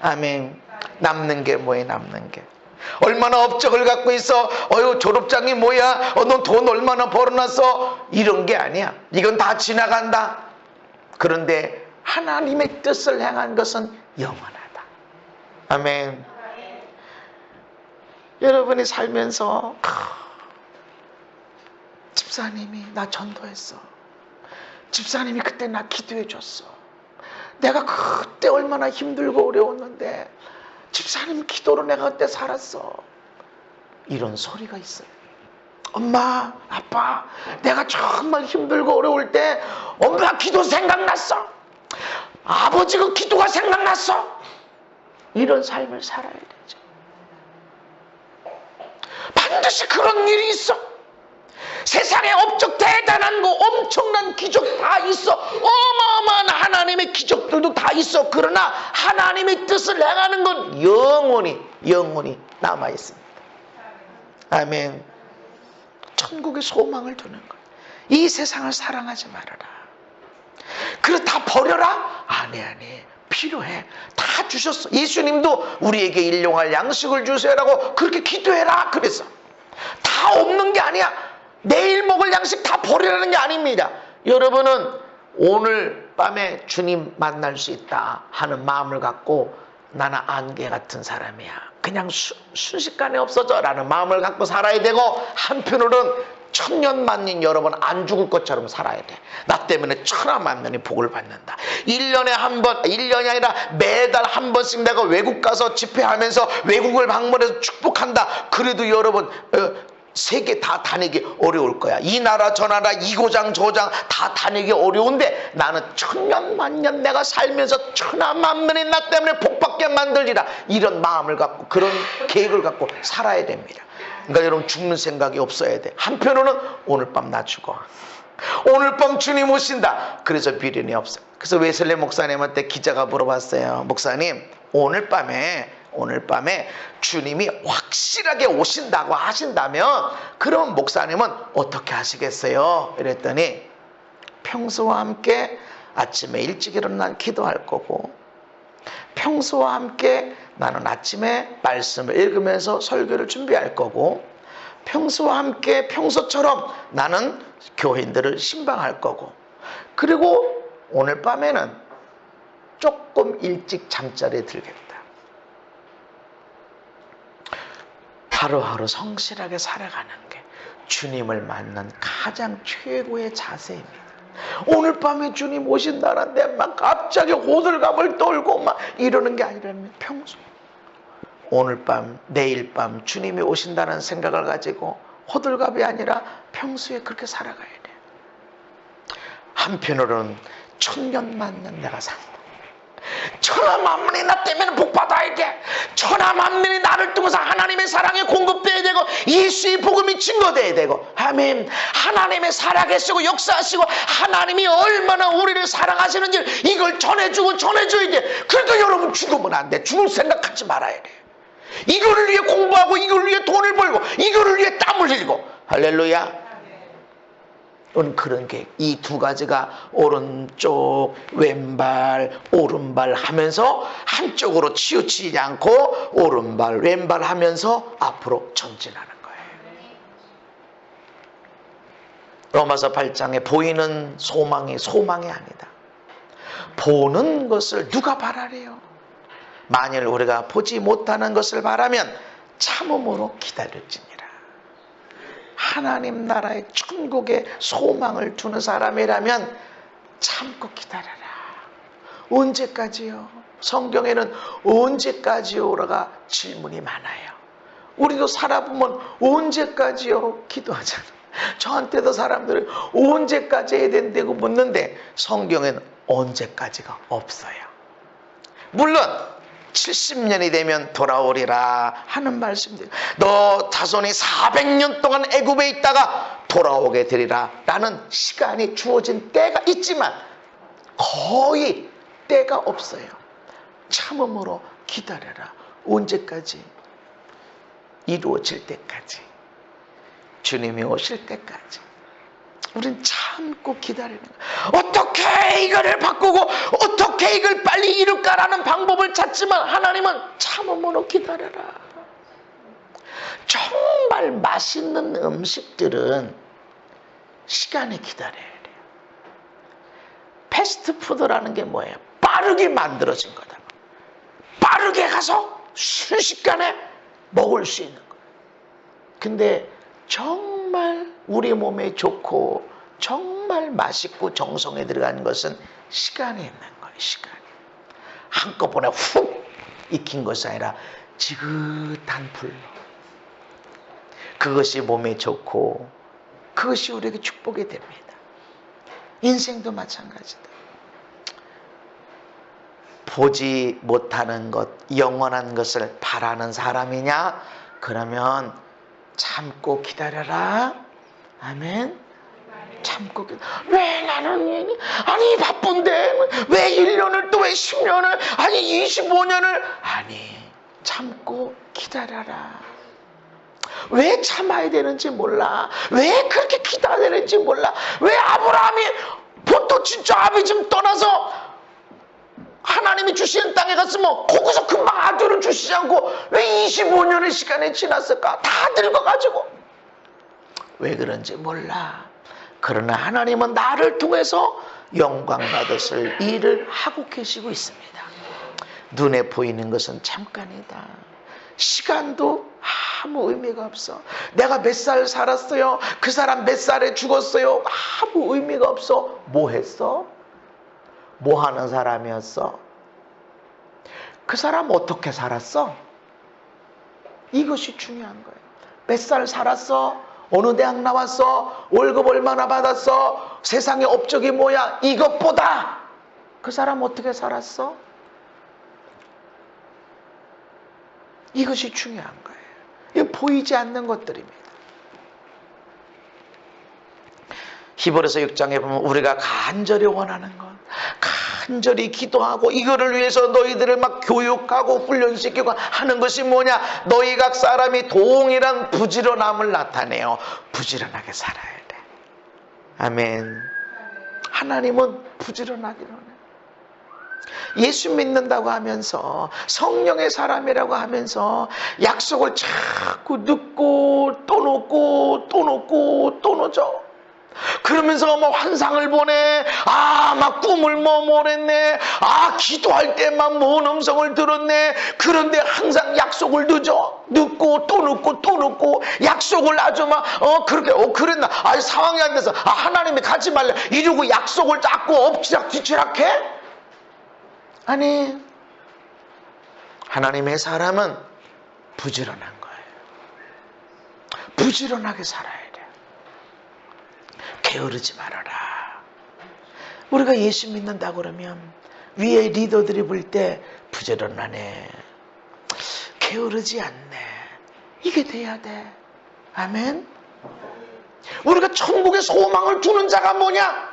아멘. 남는 게 뭐에 남는 게? 얼마나 업적을 갖고 있어? 졸업장이 뭐야? 넌 돈 얼마나 벌어놨어? 이런 게 아니야. 이건 다 지나간다. 그런데 하나님의 뜻을 행한 것은 영원하다. 아멘. 여러분이 살면서 집사님이 나 전도했어. 집사님이 그때 나 기도해 줬어. 내가 그때 얼마나 힘들고 어려웠는데 집사님 기도로 내가 그때 살았어. 이런 소리가 있어요. 엄마, 아빠, 내가 정말 힘들고 어려울 때 엄마 기도 생각났어. 아버지 그 기도가 생각났어. 이런 삶을 살아야 되죠. 반드시 그런 일이 있어. 세상에 업적 대단한 거, 엄청난 기적 다 있어. 어마어마한 하나님의 기적들도 다 있어. 그러나 하나님의 뜻을 행하는 건 영원히 남아 있습니다. 아멘. 천국의 소망을 두는 거예요. 이 세상을 사랑하지 말아라. 그래 다 버려라? 아니. 필요해. 다 주셨어. 예수님도 우리에게 일용할 양식을 주세요라고 그렇게 기도해라 그랬어. 다 없는 게 아니야. 내일 먹을 양식 다 버리라는 게 아닙니다. 여러분은 오늘 밤에 주님 만날 수 있다 하는 마음을 갖고 나는 안개 같은 사람이야. 그냥 순식간에 없어져 라는 마음을 갖고 살아야 되고, 한편으로는 천년만년 여러분 안 죽을 것처럼 살아야 돼. 나 때문에 천하만년이 복을 받는다. 1년에 한 번, 1년이 아니라 매달 한 번씩 내가 외국 가서 집회하면서 외국을 방문해서 축복한다. 그래도 여러분 세계 다 다니기 어려울 거야. 이 나라 저 나라 이고장 저장 다 다니기 어려운데 나는 천년만년 내가 살면서 천하만년이 나 때문에 복받게 만들리라. 이런 마음을 갖고 그런 계획을 갖고 살아야 됩니다. 그러니까 여러분 죽는 생각이 없어야 돼. 한편으로는 오늘 밤 나 죽어. 오늘 밤 주님 오신다. 그래서 미련이 없어요. 그래서 웨슬리 목사님한테 기자가 물어봤어요. 목사님, 오늘 밤에 주님이 확실하게 오신다고 하신다면 그럼 목사님은 어떻게 하시겠어요? 이랬더니 평소와 함께 아침에 일찍 일어나 기도할 거고, 평소와 함께 나는 아침에 말씀을 읽으면서 설교를 준비할 거고, 평소와 함께 평소처럼 나는 교인들을 신방할 거고, 그리고 오늘 밤에는 조금 일찍 잠자리에 들겠다. 하루하루 성실하게 살아가는 게 주님을 만난 가장 최고의 자세입니다. 오늘 밤에 주님 오신다는데 막 갑자기 호들갑을 떨고 막 이러는 게 아니라면 평소 오늘 밤, 내일 밤 주님이 오신다는 생각을 가지고 호들갑이 아니라 평소에 그렇게 살아가야 돼. 한편으로는 천년만년 내가 산다. 천하만민이 나 때문에 복받아야 돼. 천하만민이 나를 통해서 하나님의 사랑이 공급돼야 되고 예수의 복음이 증거돼야 되고, 아멘. 하나님의 살아계시고 역사하시고 하나님이 얼마나 우리를 사랑하시는지 이걸 전해줘야 돼. 그러니까 여러분 죽으면 안 돼. 죽을 생각하지 말아야 돼. 이거를 위해 공부하고 이걸 위해 돈을 벌고 이거를 위해 땀을 흘리고, 할렐루야. 그런 게 이 두 가지가 오른쪽 왼발 오른발 하면서 한쪽으로 치우치지 않고 오른발 왼발 하면서 앞으로 전진하는 거예요. 로마서 8장에 보이는 소망이 아니다. 보는 것을 누가 바라래요? 만일 우리가 보지 못하는 것을 바라면 참음으로 기다릴지니라. 하나님 나라의 천국에 소망을 두는 사람이라면 참고 기다려라. 언제까지요? 성경에는 언제까지요라가 질문이 많아요. 우리도 살아보면 언제까지요? 기도하잖아. 저한테도 사람들이 언제까지 해야 된다고 묻는데 성경에는 언제까지가 없어요. 물론 70년이 되면 돌아오리라 하는 말씀들, 너 자손이 400년 동안 애굽에 있다가 돌아오게 되리라 라는 시간이 주어진 때가 있지만 거의 때가 없어요. 참음으로 기다려라. 언제까지? 이루어질 때까지, 주님이 오실 때까지 우린 참고 기다리는 거야. 어떻게 이거를 바꾸고 어떻게 이걸 빨리 이룰까라는 방법을 찾지만 하나님은 참음으로 기다려라. 정말 맛있는 음식들은 시간에 기다려야 돼요. 패스트푸드라는 게 뭐예요? 빠르게 만들어진 거다. 빠르게 가서 순식간에 먹을 수 있는 거예요. 근데 정말 우리 몸에 좋고 정말 맛있고 정성에 들어가는 것은 시간이 있는 거예요. 시간이 한꺼번에 훅 익힌 것이 아니라 지긋한 불로, 그것이 몸에 좋고 그것이 우리에게 축복이 됩니다. 인생도 마찬가지다. 보지 못하는 것, 영원한 것을 바라는 사람이냐? 그러면 참고 기다려라. 아멘. 참고 왜 나는 아니 바쁜데 왜 1년을 또 왜 10년을 아니 25년을 아니 참고 기다려라. 왜 참아야 되는지 몰라. 왜 그렇게 기다려야 되는지 몰라. 왜 아브라함이 보통 진짜 아비좀 떠나서 하나님이 주시는 땅에 갔으면 거기서 금방 아들을 주시지 않고 왜 25년의 시간이 지났을까? 다 늙어가지고. 왜 그런지 몰라. 그러나 하나님은 나를 통해서 영광 받으실 일을 하고 계시고 있습니다. 눈에 보이는 것은 잠깐이다. 시간도 아무 의미가 없어. 내가 몇 살 살았어요? 그 사람 몇 살에 죽었어요? 아무 의미가 없어. 뭐 했어? 뭐 하는 사람이었어? 그 사람 어떻게 살았어? 이것이 중요한 거예요. 몇 살 살았어? 어느 대학 나왔어? 월급 얼마나 받았어? 세상의 업적이 뭐야? 이것보다 그 사람 어떻게 살았어? 이것이 중요한 거예요. 이거 보이지 않는 것들입니다. 히브리서 6장에 보면 우리가 간절히 원하는 것, 간절히 기도하고 이거를 위해서 너희들을 막 교육하고 훈련시키고 하는 것이 뭐냐? 너희 각 사람이 동일한 부지런함을 나타내요. 부지런하게 살아야 돼. 아멘. 하나님은 부지런하기로 해. 예수 믿는다고 하면서 성령의 사람이라고 하면서 약속을 자꾸 늦고 또 늦고 또 늦고 또 늦어. 그러면서 뭐 환상을 보내, 막 꿈을 모랬네, 기도할 때만 뭔 음성을 들었네. 그런데 항상 약속을 늦고 또 늦고 또 늦고 약속을 아주 막 그렇게 그랬나, 상황이 안 돼서 하나님이 가지 말래 이러고 약속을 자꾸 엎치락 뒤치락해? 아니, 하나님의 사람은 부지런한 거예요. 부지런하게 살아야 돼. 게으르지 말아라. 우리가 예수 믿는다 그러면 위에 리더들이 볼 때 부지런하네, 게으르지 않네, 이게 돼야 돼. 아멘. 우리가 천국의 소망을 두는 자가 뭐냐?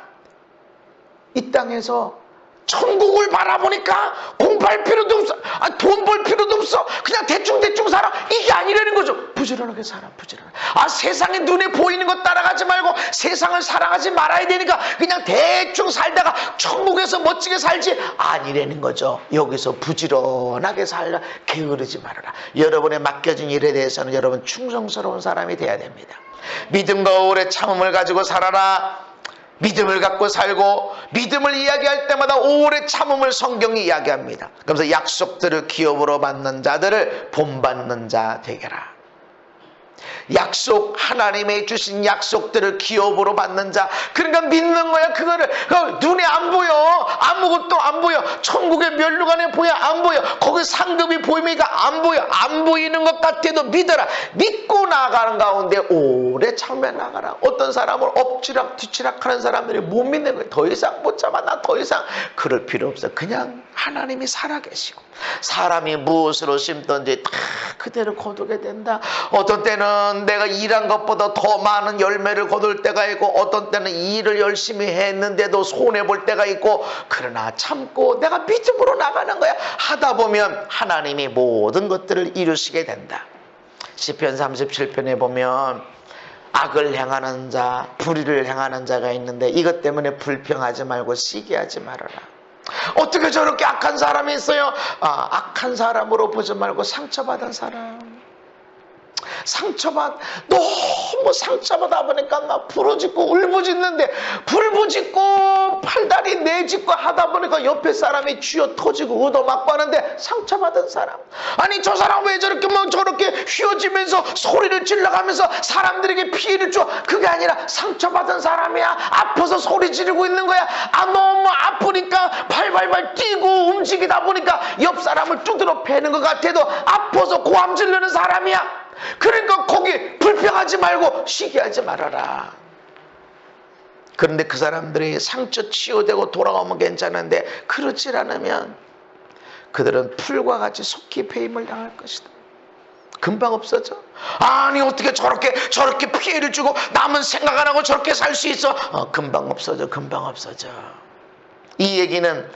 이 땅에서 천국을 바라보니까 공부할 필요도 없어, 돈 벌 필요도 없어, 그냥 대충 살아, 이게 아니라는 거죠. 부지런하게 살아. 부지런하게. 세상에 눈에 보이는 것 따라가지 말고 세상을 사랑하지 말아야 되니까 그냥 대충 살다가 천국에서 멋지게 살지, 아니라는 거죠. 여기서 부지런하게 살라. 게으르지 말아라. 여러분의 맡겨진 일에 대해서는 여러분 충성스러운 사람이 돼야 됩니다. 믿음과 오래 참음을 가지고 살아라. 믿음을 갖고 살고, 믿음을 이야기할 때마다 오래 참음을 성경이 이야기합니다. 그러면서 약속들을 기업으로 받는 자들을 본받는 자 되게라. 약속, 하나님의 주신 약속들을 기업으로 받는 자, 그러니까 믿는 거야. 그거를 눈에 안 보여, 아무것도 안 보여. 천국의 면류관에 보여 안 보여. 거기 상급이 보이니까 안 보여. 안 보이는 것 같아도 믿어라. 믿고 나가는 가운데 오래 참여 나가라. 어떤 사람을 엎치락 뒤치락 하는 사람들이 못 믿는 거야. 더 이상 못 참아, 나 더 이상. 그럴 필요 없어. 그냥 하나님이 살아계시고 사람이 무엇으로 심든지 다 그대로 거두게 된다. 어떤 때는 내가 일한 것보다 더 많은 열매를 거둘 때가 있고, 어떤 때는 일을 열심히 했는데도 손해볼 때가 있고, 그러나 참고 내가 믿음으로 나가는 거야. 하다 보면 하나님이 모든 것들을 이루시게 된다. 시편 37편에 보면 악을 행하는 자, 불의를 행하는 자가 있는데 이것 때문에 불평하지 말고 시기하지 말아라. 어떻게 저렇게 악한 사람이 있어요? 악한 사람으로 보지 말고 상처받은 사람. 너무 상처받아 보니까 막 부러지고 울부짖는데, 불부짖고 팔다리 내짓고 하다 보니까 옆에 사람이 쥐어 터지고 얻어맞고 하는데 상처받은 사람. 아니, 저 사람 왜 저렇게 휘어지면서 소리를 질러가면서 사람들에게 피해를 줘? 그게 아니라 상처받은 사람이야. 아파서 소리 지르고 있는 거야. 너무 아프니까 발발발 뛰고 움직이다 보니까 옆 사람을 두드러 패는 것 같아도 아파서 고함 지르는 사람이야. 그러니까 거기 불평하지 말고 시기하지 말아라. 그런데 그 사람들이 상처 치유되고 돌아오면 괜찮은데 그렇지 않으면 그들은 풀과 같이 속히 배임을 당할 것이다. 금방 없어져. 아니, 어떻게 저렇게 피해를 주고 남은 생각 안 하고 저렇게 살 수 있어? 금방 없어져. 이 얘기는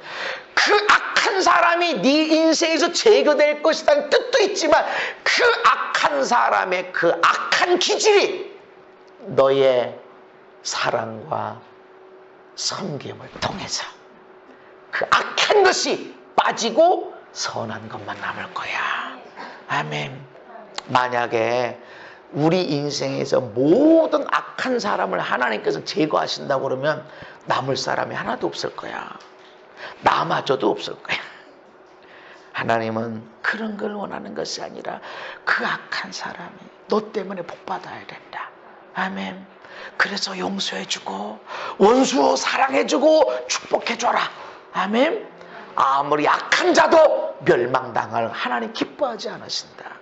그 악한 사람이 네 인생에서 제거될 것이라는 뜻도 있지만, 그 악한 사람의 그 악한 기질이 너의 사랑과 섬김을 통해서 그 악한 것이 빠지고 선한 것만 남을 거야. 아멘. 만약에 우리 인생에서 모든 악한 사람을 하나님께서 제거하신다고 그러면 남을 사람이 하나도 없을 거야. 나마저도 없을 거야. 하나님은 그런 걸 원하는 것이 아니라 그 악한 사람이 너 때문에 복받아야 된다. 아멘. 그래서 용서해주고 원수 사랑해주고 축복해줘라. 아멘. 아무리 악한 자도 멸망당할 하나님 기뻐하지 않으신다.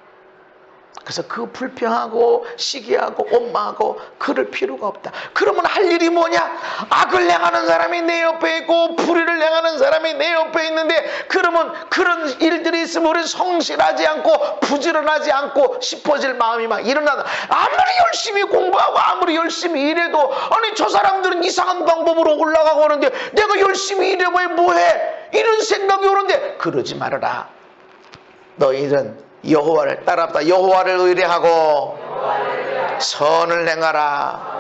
그래서 그 불평하고 시기하고 원망하고 그럴 필요가 없다. 그러면 할 일이 뭐냐? 악을 행하는 사람이 내 옆에 있고 불의를 행하는 사람이 내 옆에 있는데, 그러면 그런 일들이 있으면 우리는 성실하지 않고 부지런하지 않고 싶어질 마음이 막 일어나다. 아무리 열심히 공부하고 아무리 열심히 일해도, 아니 저 사람들은 이상한 방법으로 올라가고 오는데 내가 열심히 일해봐야 뭐해? 이런 생각이 오는데 그러지 말아라. 너희는 여호와를 따라합다. 여호와를 의뢰하고 선을 행하라.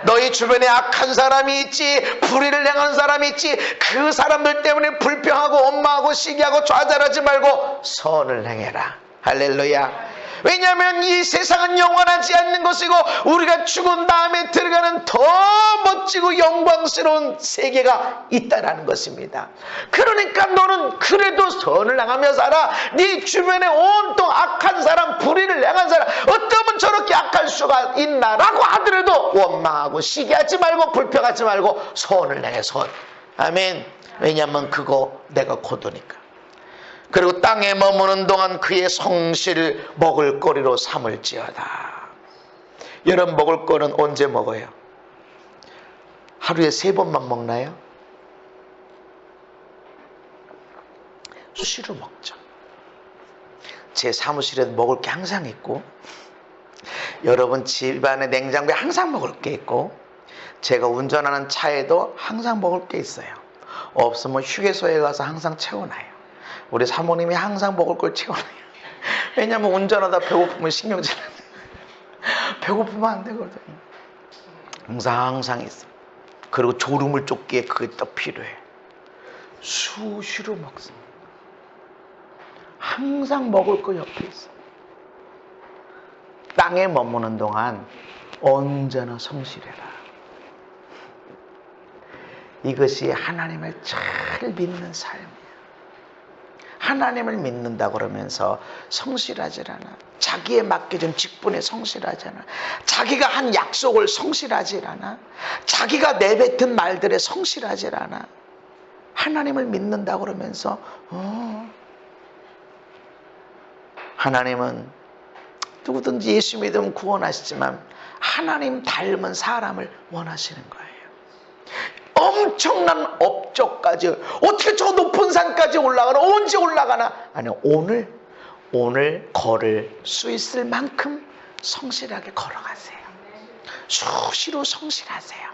너희 주변에 악한 사람이 있지, 불의를 행하는 사람이 있지. 그 사람들 때문에 불평하고 원망하고 시기하고 좌절하지 말고 선을 행해라. 할렐루야. 왜냐하면 이 세상은 영원하지 않는 것이고 우리가 죽은 다음에 들어가는 더 멋지고 영광스러운 세계가 있다라는 것입니다. 그러니까 너는 그래도 선을 행하며 살아. 네 주변에 온통 악한 사람, 불의를 행한 사람, 어쩌면 저렇게 악할 수가 있나라고 하더라도 원망하고 시기하지 말고 불평하지 말고 선을 행해. 선. 아멘. 왜냐하면 그거 내가 고도니까. 그리고 땅에 머무는 동안 그의 성실을 먹을거리로 삼을지어다. 여러분, 먹을 거는 언제 먹어요? 하루에 3번만 먹나요? 수시로 먹죠. 제 사무실에 먹을 게 항상 있고, 여러분 집안의 냉장고에 항상 먹을 게 있고, 제가 운전하는 차에도 항상 먹을 게 있어요. 없으면 휴게소에 가서 항상 채워놔요. 우리 사모님이 항상 먹을 걸 채워놔요. 왜냐하면 운전하다 배고프면 신경질 나요. 배고프면 안 되거든. 항상 있어. 그리고 졸음을 쫓기에 그게 또 필요해. 수시로 먹습니다. 항상 먹을 거 옆에 있어. 땅에 머무는 동안 언제나 성실해라. 이것이 하나님을 잘 믿는 삶이야. 하나님을 믿는다 그러면서 성실하지 않아. 자기에 맡겨진 직분에 성실하지 않아. 자기가 한 약속을 성실하지 않아. 자기가 내뱉은 말들에 성실하지 않아. 하나님을 믿는다 그러면서 하나님은 누구든지 예수 믿으면 구원하시지만 하나님 닮은 사람을 원하시는 거예요. 엄청난 업적까지, 어떻게 저 높은 산까지 올라가나, 언제 올라가나. 아니, 오늘 걸을 수 있을 만큼 성실하게 걸어가세요. 수시로 성실하세요.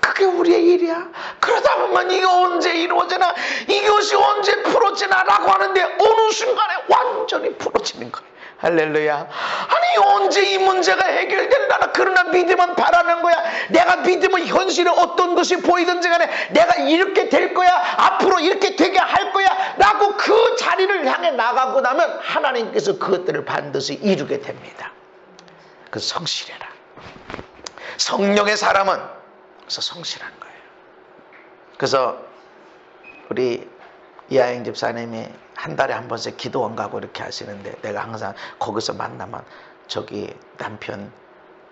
그게 우리의 일이야. 그러다 보면 이게 언제 이루어지나, 이것이 언제 풀어지나 라고 하는데 어느 순간에 완전히 풀어지는 거예요. 할렐루야. 아니, 언제 이 문제가 해결될라나. 그러나 믿으면 바라는 거야. 내가 믿으면 현실에 어떤 것이 보이든지 간에 내가 이렇게 될 거야, 앞으로 이렇게 되게 할 거야 라고 그 자리를 향해 나가고 나면 하나님께서 그것들을 반드시 이루게 됩니다. 그래서 성실해라. 성령의 사람은 그래서 성실한 거예요. 그래서 우리 이하영 집사님이 한 달에 한 번씩 기도원 가고 이렇게 하시는데, 내가 항상 거기서 만나면 저기 남편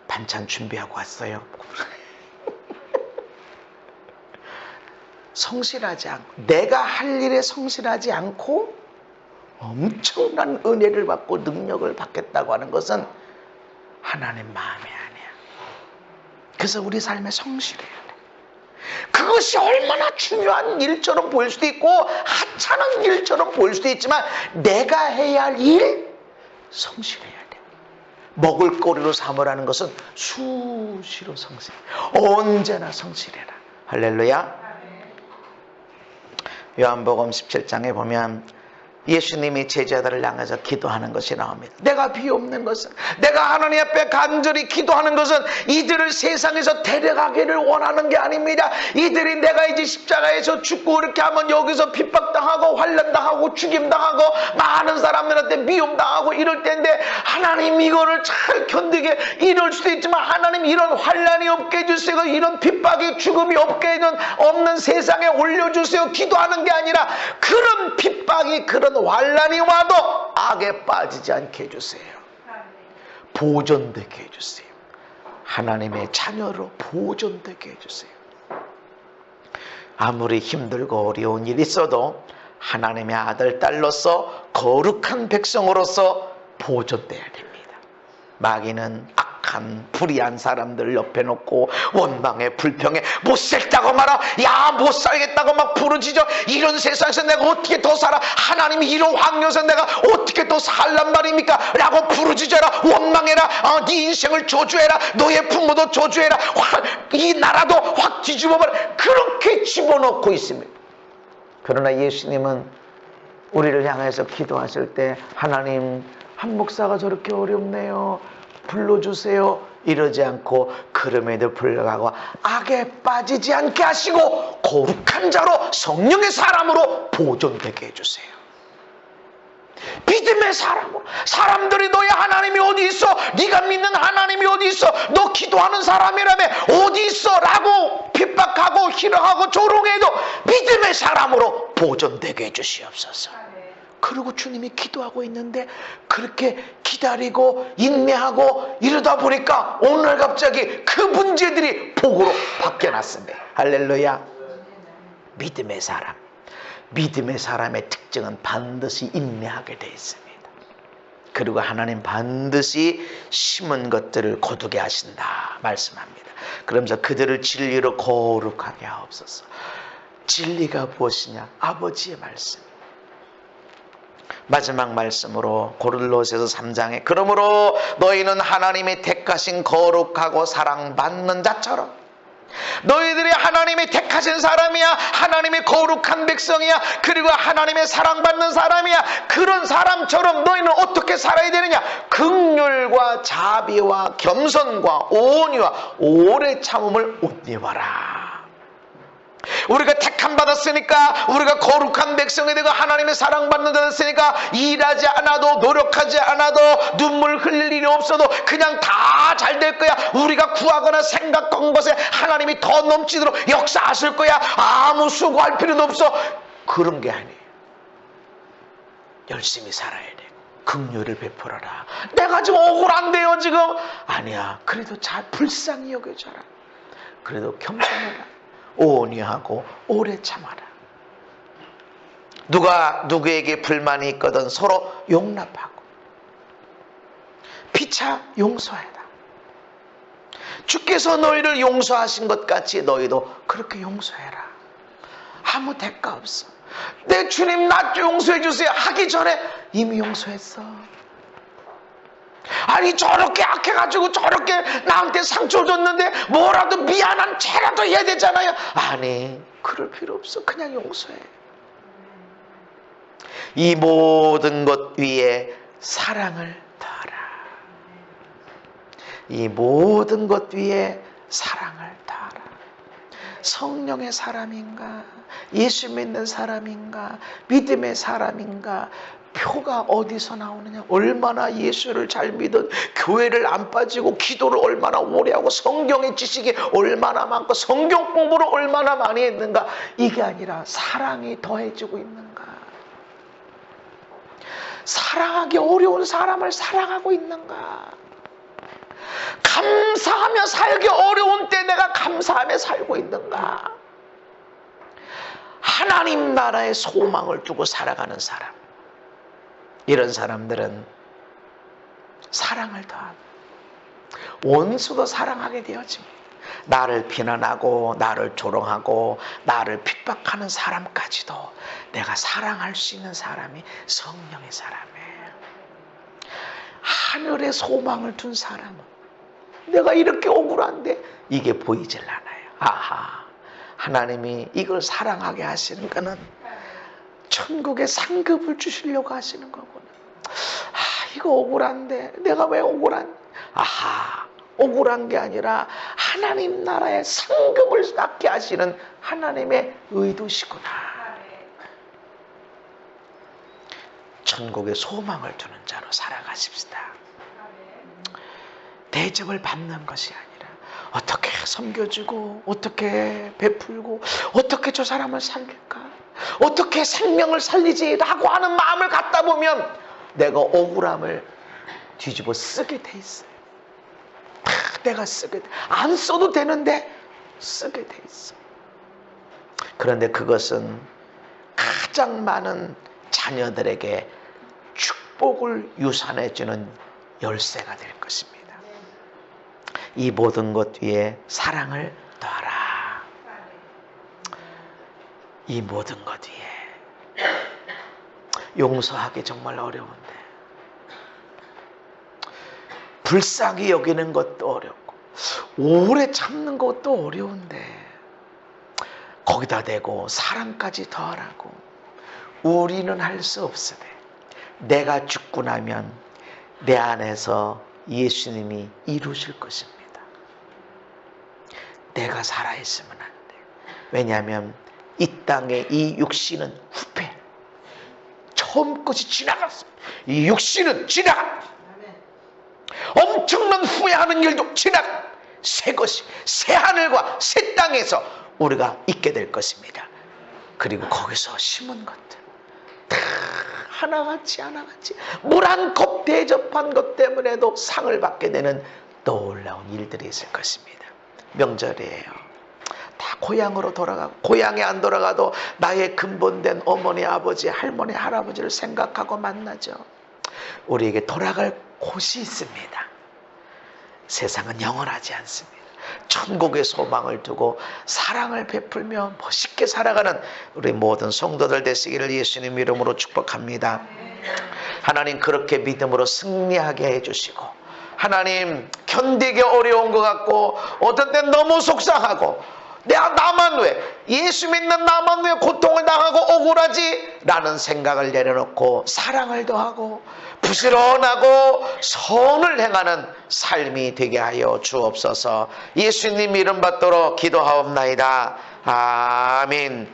반찬 준비하고 왔어요. 성실하지 않고, 내가 할 일에 성실하지 않고 엄청난 은혜를 받고 능력을 받겠다고 하는 것은 하나님 마음이 아니야. 그래서 우리 삶에 성실해야 돼. 그것이 얼마나 중요한 일처럼 보일 수도 있고 하찮은 일처럼 보일 수도 있지만, 내가 해야 할 일 성실해야 돼. 먹을거리로 삼으라는 것은 수시로 성실, 언제나 성실해라. 할렐루야. 요한복음 17장에 보면 예수님이 제자들을 향해서 기도하는 것이 나옵니다. 내가 비옵는 것은, 내가 하나님 앞에 간절히 기도하는 것은 이들을 세상에서 데려가기를 원하는 게 아닙니다. 이들이 내가 이제 십자가에서 죽고 이렇게 하면 여기서 핍박당하고 환난당하고 죽임당하고 많은 사람들한테 미움당하고 이럴 텐데, 하나님 이거를 잘 견디게, 이럴 수도 있지만 하나님 이런 환난이 없게 해주세요, 이런 핍박이 죽음이 없는 세상에 올려주세요 기도하는 게 아니라, 그런 핍박이, 그런 환난이 와도 악에 빠지지 않게 해주세요. 보존되게 해주세요. 하나님의 자녀로 보존되게 해주세요. 아무리 힘들고 어려운 일이 있어도 하나님의 아들, 딸로서 거룩한 백성으로서 보존돼야 됩니다. 마귀는 악한 불의한 사람들 옆에 놓고 원망해, 불평해, 못 살다고 말아, 야 못 살겠다고 막 부르짖어. 이런 세상에서 내가 어떻게 더 살아, 하나님이 이런 환경에서 내가 어떻게 더 살란 말입니까 라고 부르짖어라, 원망해라, 네 인생을 저주해라, 너의 부모도 저주해라, 이 나라도 확 뒤집어버려, 그렇게 집어넣고 있습니다. 그러나 예수님은 우리를 향해서 기도하실 때, 하나님 한 목사가 저렇게 어렵네요, 불러주세요, 이러지 않고 그럼에도 불구하고 악에 빠지지 않게 하시고 거룩한 자로 성령의 사람으로 보존되게 해주세요. 믿음의 사람으로. 사람들이 너의 하나님이 어디 있어? 네가 믿는 하나님이 어디 있어? 너 기도하는 사람이라며 어디 있어? 라고 핍박하고 희롱하고 조롱해도 믿음의 사람으로 보존되게 해주시옵소서. 그리고 주님이 기도하고 있는데 그렇게 기다리고 인내하고 이러다 보니까 오늘 갑자기 그 문제들이 복으로 바뀌어났습니다. 할렐루야. 믿음의 사람. 믿음의 사람의 특징은 반드시 인내하게 되어 있습니다. 그리고 하나님 반드시 심은 것들을 거두게 하신다 말씀합니다. 그러면서 그들을 진리로 거룩하게 하옵소서. 진리가 무엇이냐? 아버지의 말씀. 마지막 말씀으로 고린도후서 3장에 그러므로 너희는 하나님의 택하신 거룩하고 사랑받는 자처럼 너희들이 하나님의 택하신 사람이야. 하나님의 거룩한 백성이야. 그리고 하나님의 사랑받는 사람이야. 그런 사람처럼 너희는 어떻게 살아야 되느냐? 긍휼과 자비와 겸손과 온유와 오래 참음을 옷 입어라. 우리가 택함 받았으니까, 우리가 거룩한 백성이 되고 하나님의 사랑받는 자 됐으니까 일하지 않아도, 노력하지 않아도, 눈물 흘릴 일이 없어도 그냥 다 잘 될 거야. 우리가 구하거나 생각한 것에 하나님이 더 넘치도록 역사하실 거야. 아무 수고할 필요도 없어. 그런 게 아니에요. 열심히 살아야 돼. 긍휼을 베풀어라. 내가 지금 억울한데요 지금. 아니야. 그래도 잘 불쌍히 여겨줘라. 그래도 겸손해라. 온유하고 오래 참아라. 누가 누구에게 불만이 있거든 서로 용납하고 피차 용서해라. 주께서 너희를 용서하신 것 같이 너희도 그렇게 용서해라. 아무 대가 없어. 내 주님 나 용서해 주세요 하기 전에 이미 용서했어. 아니 저렇게 악해가지고 저렇게 나한테 상처를 줬는데 뭐라도 미안한 죄라도 해야 되잖아요. 아니 그럴 필요 없어. 그냥 용서해. 이 모든 것 위에 사랑을 더하라. 이 모든 것 위에 사랑을 더하라. 성령의 사람인가? 예수 믿는 사람인가? 믿음의 사람인가? 표가 어디서 나오느냐? 얼마나 예수를 잘 믿은, 교회를 안 빠지고 기도를 얼마나 오래 하고 성경의 지식이 얼마나 많고 성경 공부를 얼마나 많이 했는가? 이게 아니라 사랑이 더해지고 있는가? 사랑하기 어려운 사람을 사랑하고 있는가? 감사하며 살기 어려운 때 내가 감사하며 살고 있는가? 하나님 나라의 소망을 두고 살아가는 사람, 이런 사람들은 사랑을 더하고 원수도 사랑하게 되어집니다. 나를 비난하고 나를 조롱하고 나를 핍박하는 사람까지도 내가 사랑할 수 있는 사람이 성령의 사람이에요. 하늘의 소망을 둔 사람은 내가 이렇게 억울한데 이게 보이질 않아요. 아하, 하나님이 이걸 사랑하게 하시는 거는 천국의 상급을 주시려고 하시는 거구나. 아, 이거 억울한데 내가 왜 억울한? 아하, 억울한 게 아니라 하나님 나라의 상급을 받게 하시는 하나님의 의도시구나. 천국의 소망을 두는 자로 살아가십시다. 대접을 받는 것이 아니라 어떻게 섬겨주고 어떻게 베풀고 어떻게 저 사람을 살릴까, 어떻게 생명을 살리지라고 하는 마음을 갖다 보면 내가 억울함을 뒤집어 쓰게 돼 있어요. 내가 쓰게 돼. 안 써도 되는데 쓰게 돼 있어. 그런데 그것은 가장 많은 자녀들에게 축복을 유산해주는 열쇠가 될 것입니다. 이 모든 것 위에 사랑을 더하라. 이 모든 것 위에 용서하기 정말 어려운데, 불쌍히 여기는 것도 어렵고 오래 참는 것도 어려운데 거기다 대고 사랑까지 더하라고. 우리는 할 수 없으되 내가 죽고 나면 내 안에서 예수님이 이루실 것입니다. 내가 살아있으면 안 돼. 왜냐하면 이 땅의 이 육신은 후패. 처음 것이 지나갔습니다. 이 육신은 지나가. 엄청난 후회하는 일도 지나가. 새 것이 새 하늘과 새 땅에서 우리가 있게 될 것입니다. 그리고 거기서 심은 것들 다 하나같이 물 한 컵 대접한 것 때문에도 상을 받게 되는 놀라운 일들이 있을 것입니다. 명절이에요. 다 고향으로 돌아가고, 고향에 안 돌아가도 나의 근본된 어머니, 아버지, 할머니, 할아버지를 생각하고 만나죠. 우리에게 돌아갈 곳이 있습니다. 세상은 영원하지 않습니다. 천국의 소망을 두고 사랑을 베풀며 멋있게 살아가는 우리 모든 성도들 되시기를 예수님 이름으로 축복합니다. 하나님, 그렇게 믿음으로 승리하게 해주시고, 하나님, 견디기 어려운 것 같고 어떤 땐 너무 속상하고, 나만 왜, 예수 믿는 나만 왜 고통을 당하고 억울하지? 라는 생각을 내려놓고 사랑을 더하고 부지런하고 선을 행하는 삶이 되게 하여 주옵소서. 예수님 이름 받도록 기도하옵나이다. 아멘.